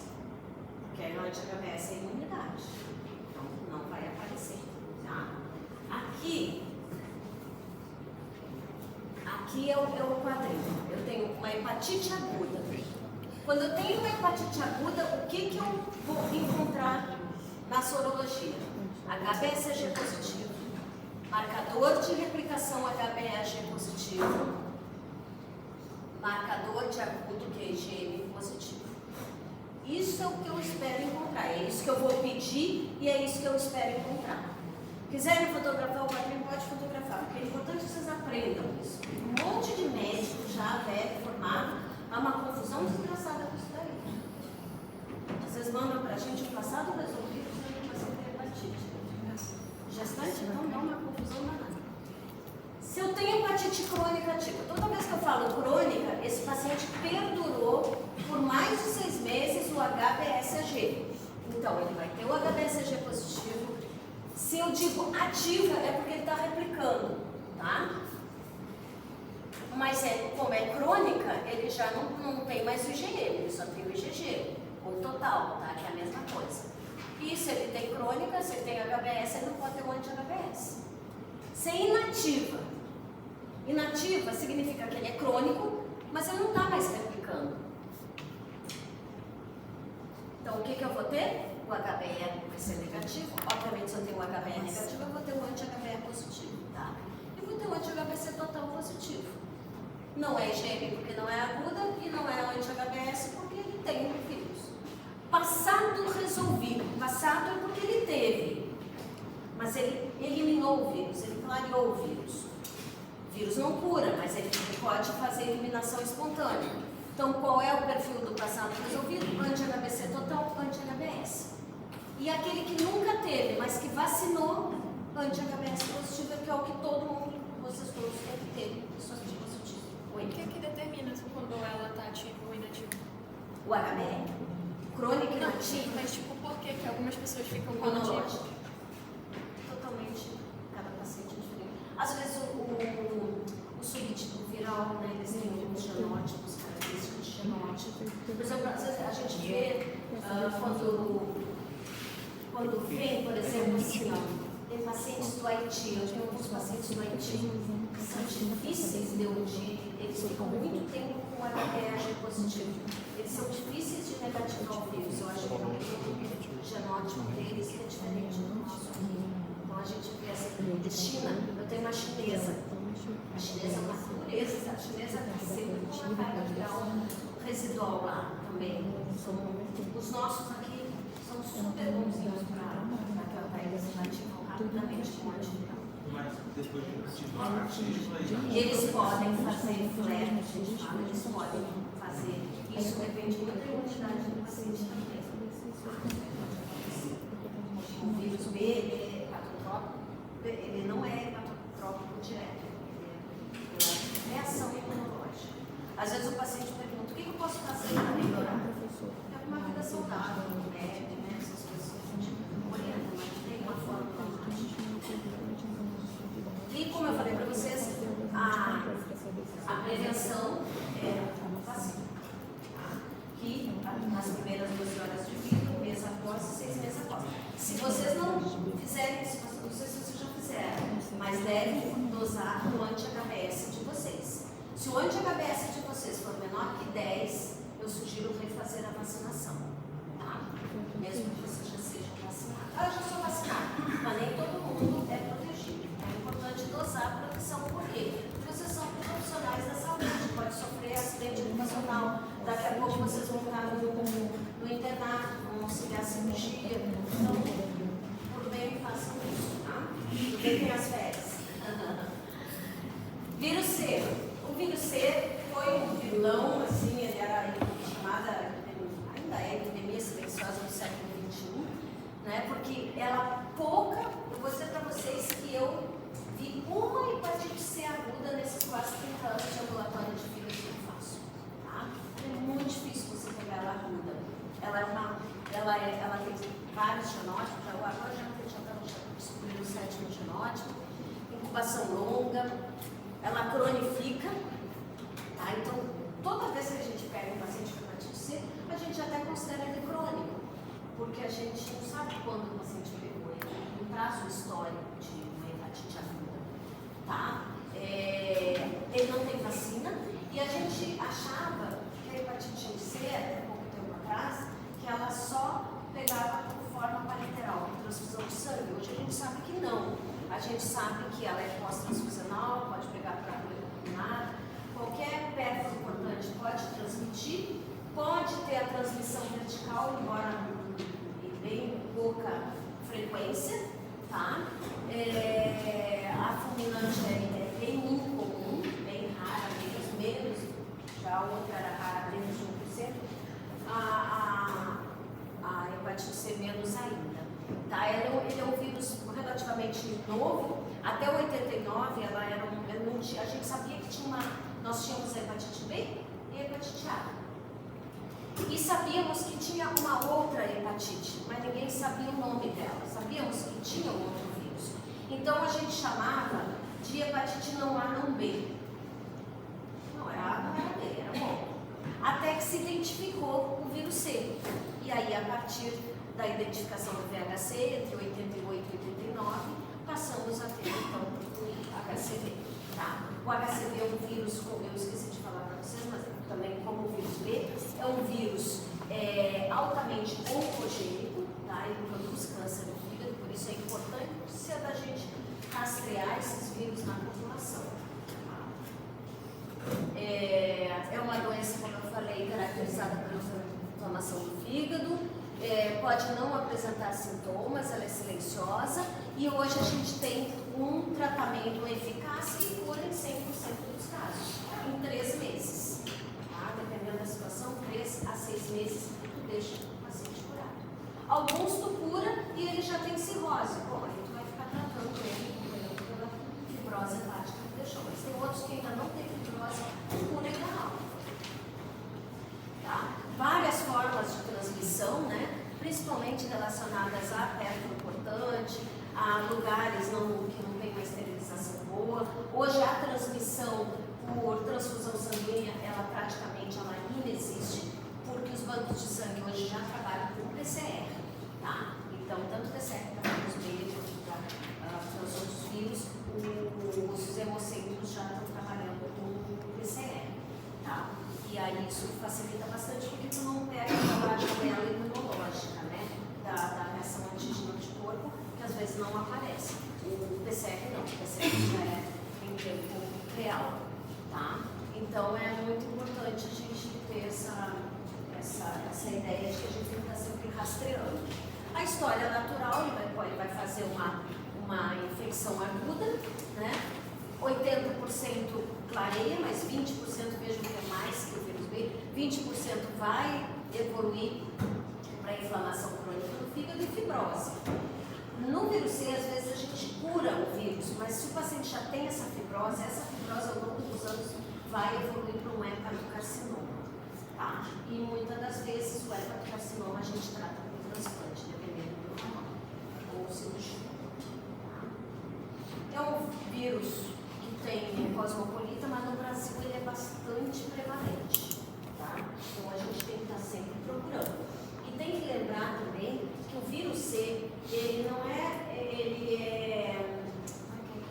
porque o anti-HBS é imunidade, então não vai aparecer, tá? Aqui é o quadrinho. Eu tenho uma hepatite aguda. Quando eu tenho uma hepatite aguda, o que eu vou encontrar na sorologia? HBsAg positivo, marcador de replicação HBeAg positivo, marcador de agudo que é IgM positivo. Isso é o que eu espero encontrar, é isso que eu vou pedir e é isso que eu espero encontrar. Quiserem fotografar o quadrinho, pode fotografar, porque é importante que vocês aprendam isso. Um monte de médico já velho, formado, há uma confusão desgraçada com isso daí. Vocês mandam pra gente o passado resolvido, você não vai ser hepatite. Gestante, então dá uma confusão danada. falo crônica, esse paciente perdurou por mais de 6 meses o HBsAg. Então, ele vai ter o HBsAg positivo. Se eu digo ativa, é porque ele está replicando, tá? Mas como é crônica, ele já não tem mais o IgE, ele só tem o IgG, o total, tá? Que é a mesma coisa. E se ele tem crônica, se ele tem HBs, ele não pode ter um anti-HBs. Se é inativa. Inativa significa que ele é crônico, mas ele não está mais replicando. Então, o que eu vou ter? O HBE vai ser negativo. Obviamente, se eu tenho um HBE negativo, eu vou ter um anti-HBE positivo, tá? E vou ter um anti-HBC total positivo. Não é IgM porque não é aguda e não é anti-HBS porque ele tem o vírus. Passado resolvido. Passado é porque ele teve, mas ele eliminou o vírus, ele clareou o vírus. O vírus não cura, mas ele pode fazer eliminação espontânea. Então, qual é o perfil do passado resolvido? Anti-HBC total, anti-HBS. E aquele que nunca teve, mas que vacinou, anti-HBS positivo, que é o que todo mundo, vocês todos têm que ter, isso aqui positivo. O que é que determina quando ela está ativa ou inativa? O HBE, crônico inativo, Mas tipo, por que algumas pessoas ficam com monológico. Totalmente, cada paciente é diferente. Às vezes o subtipo viral, né, eles têm alguns genótipos, características de genótipo. Por exemplo, às vezes a gente vê quando vem, por exemplo, assim, ó, tem pacientes do Haiti, eu tenho alguns pacientes do Haiti que são difíceis eles ficam muito tempo com HBsAg positivo. Eles são difíceis de negativar o vírus. Eu acho que é um genótipo deles que é diferente do nosso aqui. Então a gente vê assim, de China, eu tenho uma chinesa. A chinesa é uma pureza, a chinesa está sempre com uma carga viral residual lá também. Os nossos aqui são super bonzinhos para tratar eles ativam rapidamente com antiviral. Mas depois de ativar, ativa E eles podem fazer flare, eles podem fazer. Isso depende muito da imunidade do paciente também. O vírus B, ele é hepatotrópico, ele não é hepatotrópico direto, ele é reação imunológica. Às vezes o paciente pergunta, o que eu posso fazer para melhorar? É uma vida saudável, médico, né? Essas coisas que a gente orienta, mas tem uma fórmula mágica. E como eu falei para vocês, a prevenção é a vacina. Que nas primeiras 12 horas de vida, um mês após e 6 meses após. Se vocês não fizerem isso, não sei se vocês já fizeram, mas devem dosar o anti-HBs de vocês. Se o anti-HBs de vocês for menor que 10, eu sugiro refazer a vacinação. Tá? Mesmo que vocês já sejam vacinados. Eu já sou vacinada, mas nem todo mundo é protegido. É importante dosar a proteção, por quê? Porque vocês são profissionais da saúde, pode sofrer acidente ocupacional, daqui a pouco vocês vão estar no internato, vão auxiliar a cirurgia. Então, por bem, façam isso, tá? Aproveitem as férias. Vírus C. O vírus C foi um vilão, assim, ele era chamada, ainda é epidemia silenciosa do século XXI, né? Porque ela pouca, eu vou dizer para vocês que eu vi uma hepatite C aguda nesses quase 30 anos de ambulatório de vírus que eu faço. Tá? É muito difícil você pegar ela aguda. Ela tem vários genótipos, agora já descobriram o 7º genótipo, incubação longa, ela cronifica, tá? Então toda vez que a gente pega um paciente com hepatite C, a gente até considera ele crônico, porque a gente não sabe quando o paciente pegou, ele não traz um histórico de uma hepatite aguda, tá? Ele não tem vacina e a gente achava que a hepatite C, até pouco tempo atrás, que ela só pegava por forma parietal, transfusão de sangue. Hoje a gente sabe que não. A gente sabe que ela é pós-transfusional, pode pegar para pulmonar, qualquer perto importante pode transmitir, pode ter a transmissão vertical, embora em bem pouca frequência, tá? A fulminante é bem incomum, bem rara, menos, já a outra era rara, menos de 1%. A hepatite C menos ainda. Tá? Ele é um vírus relativamente novo. Até 89, ela era a gente sabia que tinha Nós tínhamos a hepatite B e a hepatite A. E sabíamos que tinha uma outra hepatite, mas ninguém sabia o nome dela. Sabíamos que tinha um outro vírus. Então a gente chamava de hepatite não A, não B. Não era A, não era B, era bom. Até que se identificou o vírus C. E aí, a partir da identificação do VHC, entre 88 e 89, passamos a ter então o HCV. Tá? O HCV é um vírus, como eu esqueci de falar para vocês, mas também como o vírus B, é um vírus altamente oncogênico, tá? Ele produz câncer no fígado, por isso é importante da gente rastrear esses vírus na população. É uma doença, como eu falei, caracterizada pela inflamação do fígado, pode não apresentar sintomas, ela é silenciosa e hoje a gente tem um tratamento eficaz e cura em 100% dos casos, em 3 meses. Tá? Dependendo da situação, 3 a 6 meses tu deixa o paciente curado. Alguns tu cura e ele já tem cirrose. Bom, aí tu vai ficar tratando ele pela fibrose hepática que deixou. Mas tem outros que ainda não tem fibrose, cura legal. Tá? Várias formas de transmissão, né? Principalmente relacionadas a pérfuro cortante, a lugares que não tem uma esterilização boa. Hoje a transmissão por transfusão sanguínea, ela praticamente inexiste, porque os bancos de sangue hoje já trabalham com PCR. Tá? Então, tanto o PCR para os B quanto os outros vírus, os hemocentros já estão trabalhando com PCR. Tá? E aí isso facilita bastante porque tu não pega a janela imunológica, né? Da reação antígeno-anticorpo, que às vezes não aparece. O PCR não, o PCR já é em tempo real, tá? Então é muito importante a gente ter essa ideia de que a gente tem que estar sempre rastreando. A história natural, ele vai fazer uma infecção aguda, né? 80% clareia, mas 20% vejam que é mais que o vírus B, 20% vai evoluir para inflamação crônica do fígado e fibrose. No vírus C, às vezes a gente cura o vírus, mas se o paciente já tem essa fibrose ao longo dos anos vai evoluir para um hepatocarcinoma. Tá? E muitas das vezes o hepatocarcinoma a gente trata com transplante, dependendo do hormônio ou cirurgia. Tá? É um vírus tem cosmopolita, mas no Brasil ele é bastante prevalente, tá? Então a gente tem que estar sempre procurando. E tem que lembrar também que o vírus C, ele não como é que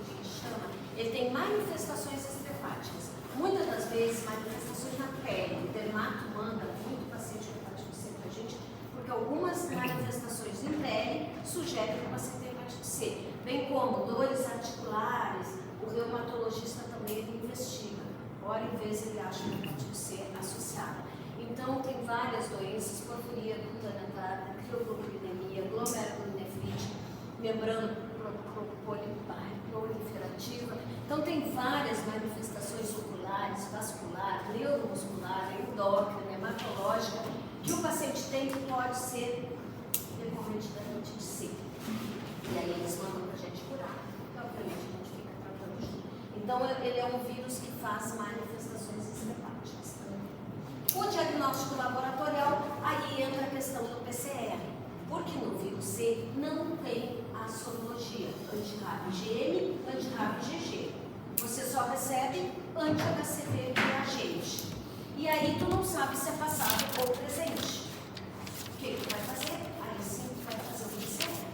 a gente chama? Ele tem manifestações extrahepáticas. Muitas das vezes, manifestações na pele. O dermato manda muito paciente com hepatite C pra gente, porque algumas manifestações em pele sugerem que o paciente tem hepatite C, bem como dores articulares. O reumatologista também ele investiga. Hora em vez ele acha que hepatite C associada. Então tem várias doenças, porfiria cutânea, crioglobulinemia, glomerulonefrite, membrana proliferativa. Então tem várias manifestações oculares, vascular, neuromuscular, endócrina, hematológica, que o paciente tem que pode ser decorrente da hepatite C. E aí eles mandam para a gente curar. Então, obviamente, a gente fica tratando junto. Então, ele é um vírus que faz manifestações extrahepáticas. O diagnóstico laboratorial, aí entra a questão do PCR. Porque no vírus C não tem a sorologia anti-RAV IgM, anti-RAV IgG. Você só recebe anti-HCV reagente. E aí tu não sabe se é passado ou presente. O que tu vai fazer? Aí sim tu vai fazer o PCR.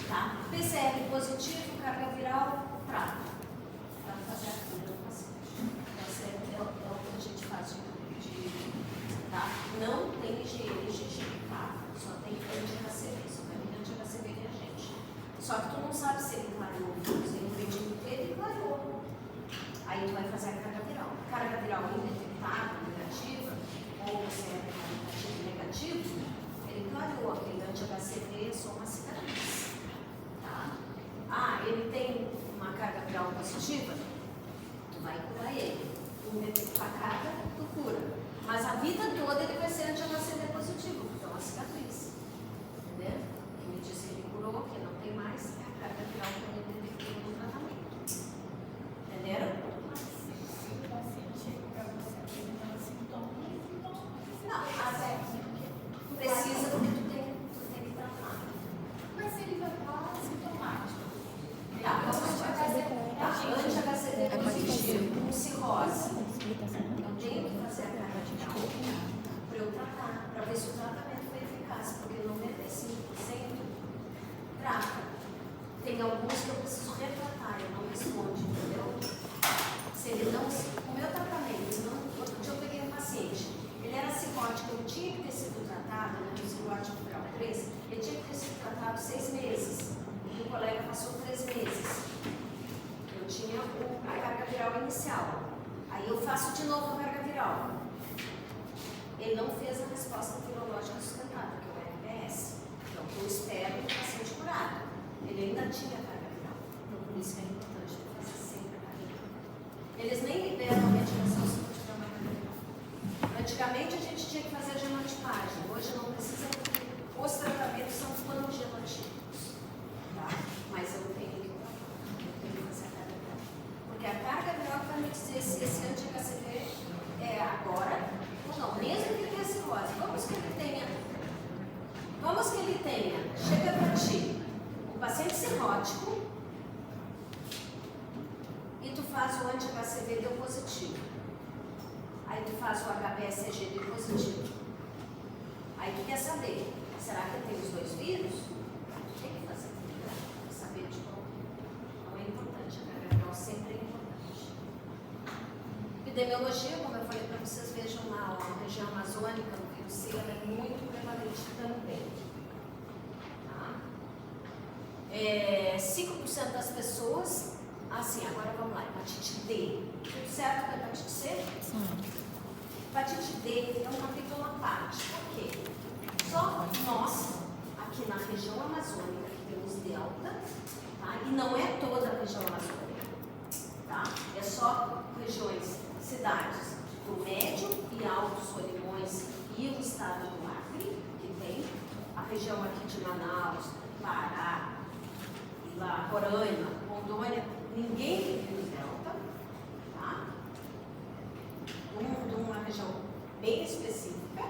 Tá? PCR positivo, carga viral, trata. Vai fazer a cura do paciente. Esse é o que a gente faz tá? Não tem IgM e IgG, tá? Só tem anti-HCV, só vai vir anti-HCV reagente. Só que tu não sabe se ele clareou o vírus, ele pediu inteiro e clareou. Aí tu vai fazer a carga viral. Carga viral indetectável, negativa, ou se é negativo, ele clareou aquele anti-HCV, é só uma cicatriz. Tá? Ah, ele tem uma carga viral positiva, tu vai curar ele. Tu detectar a carga, tu cura. Mas a vida toda ele vai ser anti-HCV positivo, porque é uma cicatriz. Entendeu? Que me disse que ele curou, que não tem mais, é a carga viral que ele detectou no tratamento. Entenderam? Se o paciente internado 6 meses. E o colega passou 3 meses. Eu tinha a carga viral inicial. Aí eu faço de novo a carga viral. Ele não fez a resposta virológica sustentada, que é o RBS. Então, eu espero o paciente curado. Ele ainda tinha carga viral. Então, por isso que é importante fazer sempre a carga viral. Eles nem liberam a medicação se não tiver uma carga viral. Antigamente, a gente tinha que fazer a genotipagem. Hoje não precisa, porque os tratamentos são pangenotípicos. Tá? Mas eu tenho que fazer a carga viral. Porque a carga viral vai me dizer se esse anti-HCV é agora ou não. Mesmo que tenha cirrose, vamos que ele tenha, chega para ti, o paciente cirrótico, e tu faz o anti-HCV deu positivo. Aí tu faz o HBsAg deu positivo. Aí tu quer saber, será que eu tenho os 2 vírus? Tu tem que fazer, para saber de qual. Então é importante, a carga viral sempre é importante. Epidemiologia, como eu falei para vocês, vejam lá, a região amazônica, no vírus C, ela é muito prevalente também. Tá? 5% das pessoas, assim, agora vamos lá, hepatite D. Tudo certo com a hepatite C? Sim. Hepatite D é um capítulo à parte. Por quê? Só nós, aqui na região amazônica, que temos delta, tá? E não é toda a região amazônica, tá? É só regiões, cidades do Médio e Alto Solimões e o estado do Acre, que tem a região aqui de Manaus, Pará, e lá, Roraima, Rondônia, ninguém tem vírus delta, tá? De uma região bem específica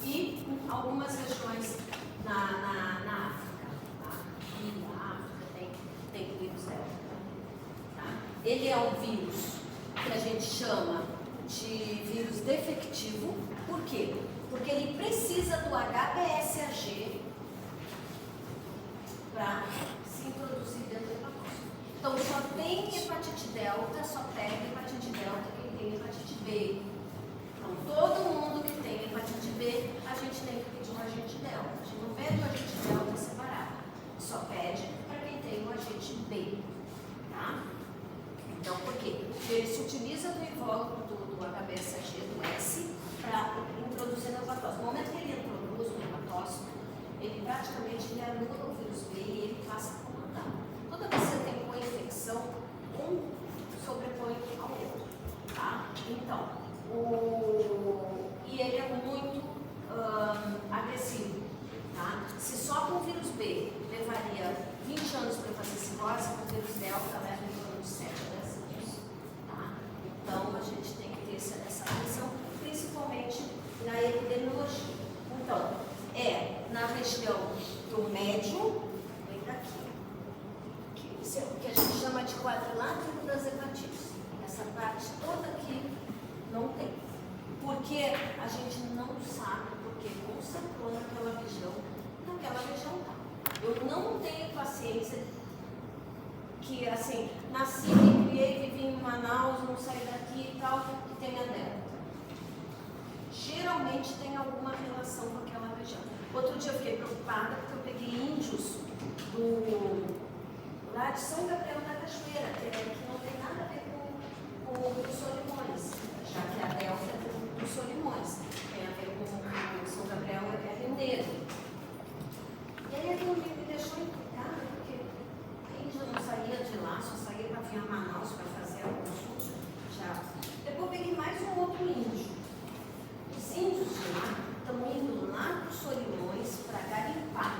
e algumas regiões na África, tá? E a África tem vírus delta, tá? Ele é um vírus que a gente chama de vírus defectivo. Por quê? Porque ele precisa do HBsAg para se introduzir dentro do hepatose. Então, só tem hepatite delta, só pega hepatite delta quem tem hepatite B. Então, todo mundo que tem hepatite B, a gente tem que pedir um agente delta. A gente não pede o agente delta separado, só pede para quem tem o agente B. Tá? Então, por quê? Porque ele se utiliza do invólucro do HBsAg, do S, para introduzir na hepatose. No momento que ele introduz no hepatose, ele praticamente anula o vírus B e ele passa a comandar. Toda vez que você tem uma infecção, um sobrepõe ao outro. Tá? Então, e ele é muito agressivo. Tá? Se só com o vírus B levaria 20 anos para fazer cirrose, com o vírus delta leva em torno de 7 a 10 anos. Tá? Então, a gente tem que ter essa atenção, principalmente na epidemiologia. Então, na região do médio, vem daqui. Isso é o que a gente chama de quadrilátero das hepatites. Essa parte toda aqui não tem. Porque a gente não sabe porque concentrou naquela região tá. Eu não tenho paciência que, assim, nasci, me criei, vivi em Manaus, não saí daqui e tal, que tenha delta. Geralmente tem alguma relação com aquela região. Outro dia eu fiquei preocupada porque eu peguei índios lá de São Gabriel da Cachoeira, que não tem nada a ver com os Solimões, já que a delta é dos Solimões, tem a ver com São Gabriel é Rio Negro. E aí aquilo me deixou implicada, porque a índia não saía de lá, só saía para vir a Manaus para fazer a consulta. Depois eu peguei mais um outro índio. Os índios de lá estão indo lá para os Solimões para garimpar.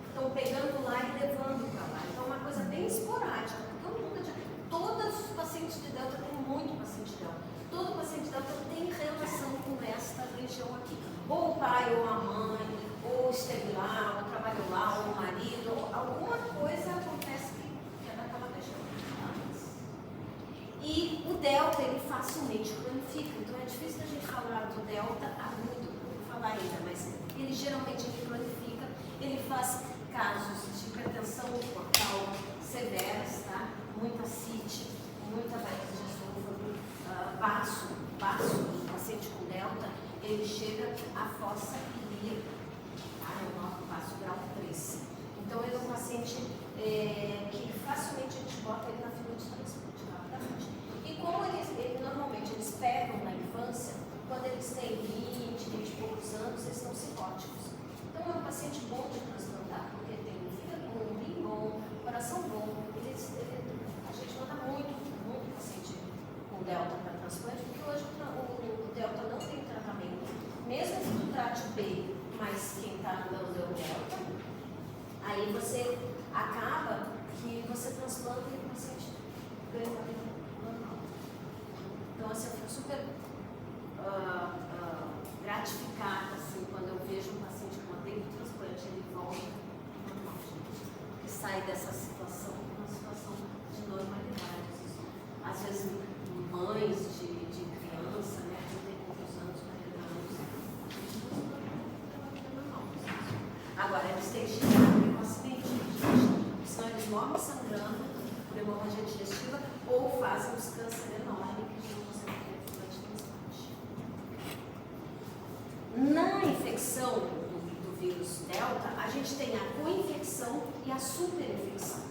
Estão pegando lá e levando para lá. Então é uma coisa bem esporádica. Todos os pacientes de delta têm muito paciente de delta. Todo paciente de delta tem relação com esta região aqui. Ou o pai, ou a mãe, ou esteve lá, ou trabalhou lá, ou o marido, ou alguma coisa acontece que é daquela região. E o delta, ele facilmente cronifica. Então é difícil da gente falar do delta agudo, não vou falar ainda, mas ele geralmente cronifica. Ele faz casos de hipertensão portal severas, tá? Muita CIT, muita variz de esôfago, baço, o paciente com delta, ele chega à fossa ilíaca, tá? É o nosso baço grau 3. que facilmente a gente bota ele na fila de transplante rapidamente. E como normalmente eles pegam na infância, quando eles têm 20 e poucos anos, eles estão cirróticos. Então é um paciente bom de transplantar, porque ele tem um fígado bom, um rim bom, coração bom. A gente manda muito paciente com delta para transplante, porque hoje o delta não tem tratamento. Mesmo que tu trate B, mas quem está no meu delta, aí você acaba que você transplanta e o paciente ganha uma vida normal. Então, assim, eu fico super gratificada assim, quando eu vejo um paciente que mantém o transplante, ele volta normal, que sai dessa situação, uma situação de normalidade. Às vezes, mães de criança, né, que tem poucos anos, 40 anos, normal. Agora, eles têm que chegar precocemente, senão eles morrem sangrando por hemorragia digestiva ou fazem os câncer enormes que não conseguem ter durante o transplante. Na infecção do vírus Delta, a gente tem a co-infecção e a superinfecção.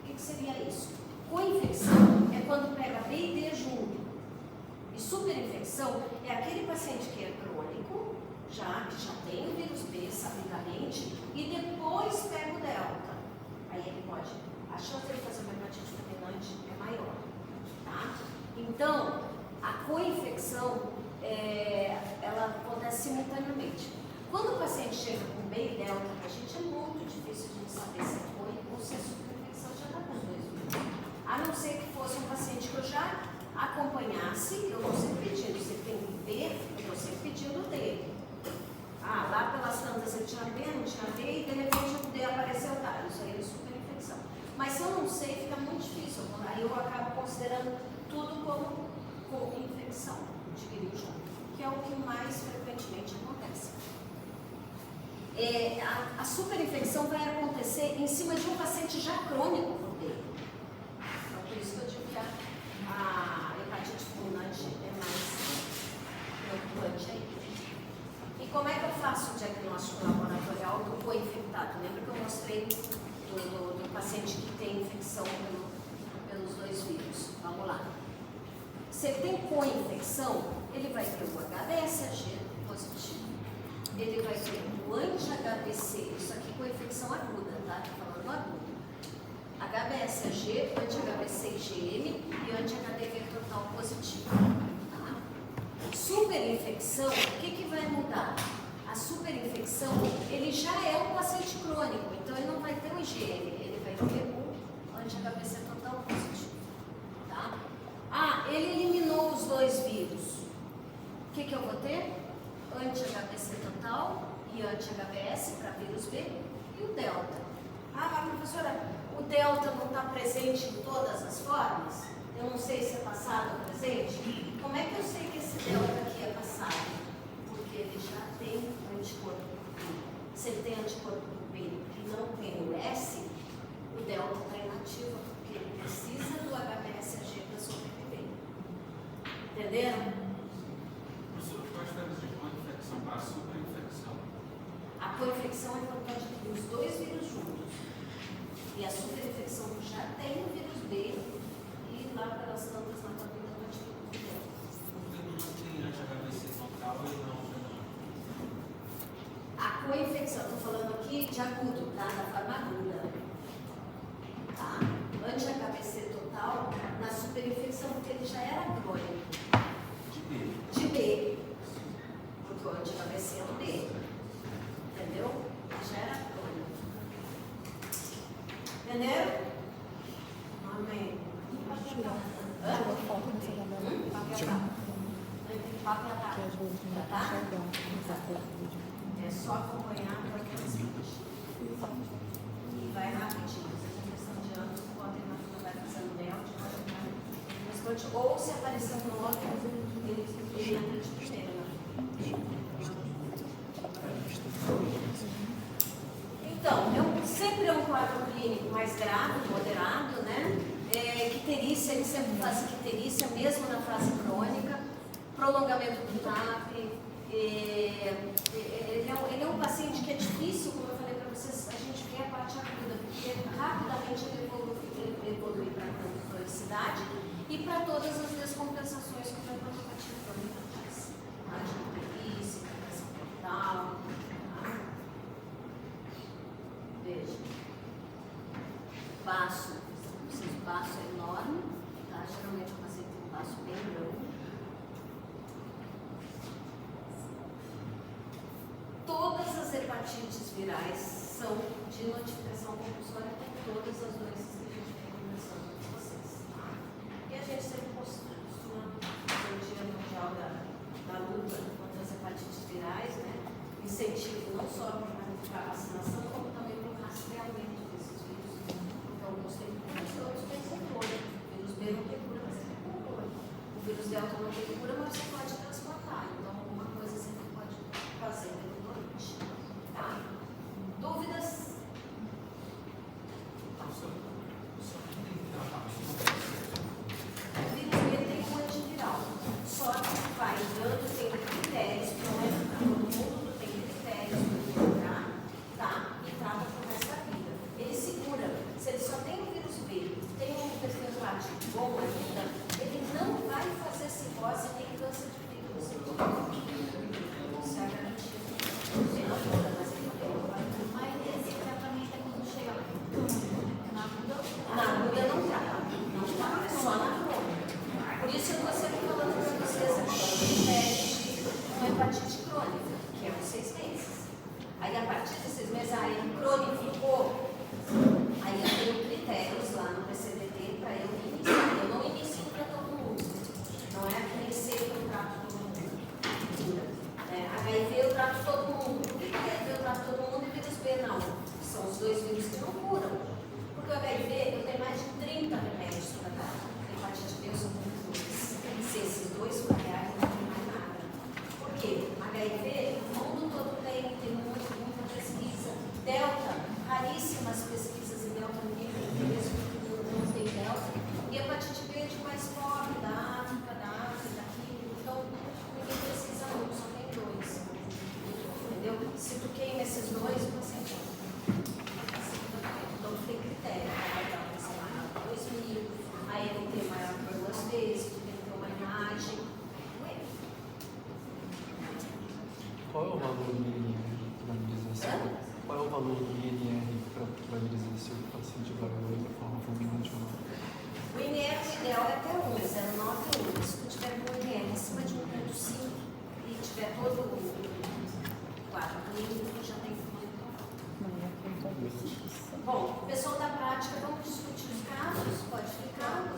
O que seria isso? Co-infecção é quando pega B e D junto. E superinfecção é aquele paciente que é crônico, que já tem o vírus B sabidamente, e depois pega o Delta. Aí ele pode, a chance de ele fazer uma hepatite fulminante é maior. Tá? Então, a co-infecção, ela acontece simultaneamente. Quando o paciente chega com B e Delta, a gente é muito difícil de saber se é co ou se é superinfecção, já está com os dois vírus. A não ser que fosse um paciente que eu já acompanhasse, eu vou sempre pedindo, você tem B, eu vou sempre pedindo D. Ah, lá pelas tantas ele tinha B, não tinha D, e de repente o D apareceu, tá, isso aí é superinfecção. Mas se eu não sei, fica muito difícil, aí eu acabo considerando tudo como infecção de vírus junto, que é o que mais frequentemente acontece. A superinfecção vai acontecer em cima de um paciente já crônico por D. Então, por isso que eu digo que a hepatite fulminante é mais preocupante aí. E como é que eu faço o diagnóstico laboratorial do co-infectado? Lembra que eu mostrei do paciente que tem infecção pelos dois vírus? Vamos lá. Se ele tem co-infecção, ele vai ter o HBsAg positivo. Ele vai ter o anti-HBC, isso aqui co-infecção aguda, tá? Estou falando aguda. HBsAg, anti-HBC IgM e anti-HDV total positivo. Tá? Superinfecção, o que vai mudar? A superinfecção, ele já é um paciente crônico, então ele não vai ter o IgM, ele vai ter o anti-HBC total positivo. Tá? Ah, ele eliminou os dois vírus. O que eu vou ter? Anti-HBC total e anti-HBS para vírus B e o delta. Ah, mas professora, o delta não está presente em todas as formas? Eu não sei se é passado ou presente. Como é que eu sei que esse delta aqui é passado? Porque ele já tem anticorpo B. Se ele tem anticorpo B e não tem o S, o delta está inativo, porque ele precisa do HBsAg para sobreviver. Entenderam? Professor, qual a diferença de co-infecção para superinfecção? A co-infecção é quando pode ter os dois vírus juntos. E a superinfecção já tem o vírus B e lá pelas tantas na tabela vai ter o vírus B. Por que não tem anti-HBC total e não geral? A co-infecção, estou falando aqui de agudo, tá? Da forma aguda. Tá? Anti-HBC total na superinfecção, porque ele já era crônico. De B. Porque o anti-HBC é o D. Entendeu? Já era crônico. Entenderam? Amém. Tirou foto no celular. Tá? É só acompanhar para o transplante. E vai rapidinho. Se é questão de anos, podem vai fazendo mel de transplante. Ou se aparecer um logo, ele entra de primeira. Então, sempre é um quadro clínico mais grave, moderado, né? Icterícia, ele sempre faz icterícia, mesmo na fase crônica, prolongamento do TAP. Ele é um paciente que é difícil, como eu falei para vocês, a gente vê a parte aguda, porque rapidamente ele E para todas as descompensações que vai para a hepatite crônica faz. Adenovirose, infecção portal. Veja. Baço. O baço é enorme, tá? Geralmente o paciente tem um baço bem grande. Todas as hepatites virais são de notificação compulsória para todas as doenças que a gente tem conversando com vocês. Tá? E a gente sempre costuma fazer o Dia Mundial da Luta contra as hepatites virais, né? Incentivo não só para a vacinação, como também para o rastreamento desses vírus. Então, alguns têm cura, outros têm cura. O vírus B não tem cura, mas ele tem cura. O vírus delta não tem cura, mas você pode transplantar. Então, alguma coisa você pode fazer pelo doente. Tá? Dúvidas? O vírus B tem um antiviral. Só que vai dando, tem critérios, que não é para todo mundo, tem critérios para entrar, tá? E trata pro resto da vida. Ele se cura. Se ele só tem o vírus B, tem um percentual bom ainda, ele não vai fazer cirrose nem câncer de fígado. Isso é a garantia. Ele não cura, mas ele não tem. Mas esse tratamento é quando chega na agulha. Na agulha não trata, não trata, é só na crônica. Por isso eu estou sempre falando para vocês aqui de uma hepatite crônica, que é uns 6 meses. Aí a partir de 6 meses, aí cronificou, aí eu tenho critérios lá no PCDT para eu iniciar. Eu não inicio para todo mundo. Não é que nem sei que eu trato todo mundo. HIV eu trato todo mundo. Por que HIV eu trato todo mundo e vírus B não? São os dois vírus que não curam. Porque o HIV eu tenho mais de 30 remédios para dar. Hepatite B eu só tenho 2. Se esses dois falharem, não tem mais nada. Por quê? HIV, o mundo todo tem muita pesquisa. Delta, raríssimas pesquisas em delta nível, mesmo que não tem delta. E hepatite B é de mais pobre, da África, daqui. Então, ninguém precisa muito, só tem 2. Entendeu? Se tu queima esses 2, você encontra. Então, tem critério para dar uma semana 2.000, aí ele tem maior por 2 vezes, tu tem que ter uma imagem. Qual é o valor do INR que vai me dizer se qual é o valor do INR que vai me dizer se o paciente vai de forma fulminante ou não? O INR ideal é até 1, 0,91. Se tu tiver com o INR acima de 1,5 e tiver todo o quadro clínico, já tem que fazer. Bom, pessoal da prática, vamos discutir os casos? Pode ficar?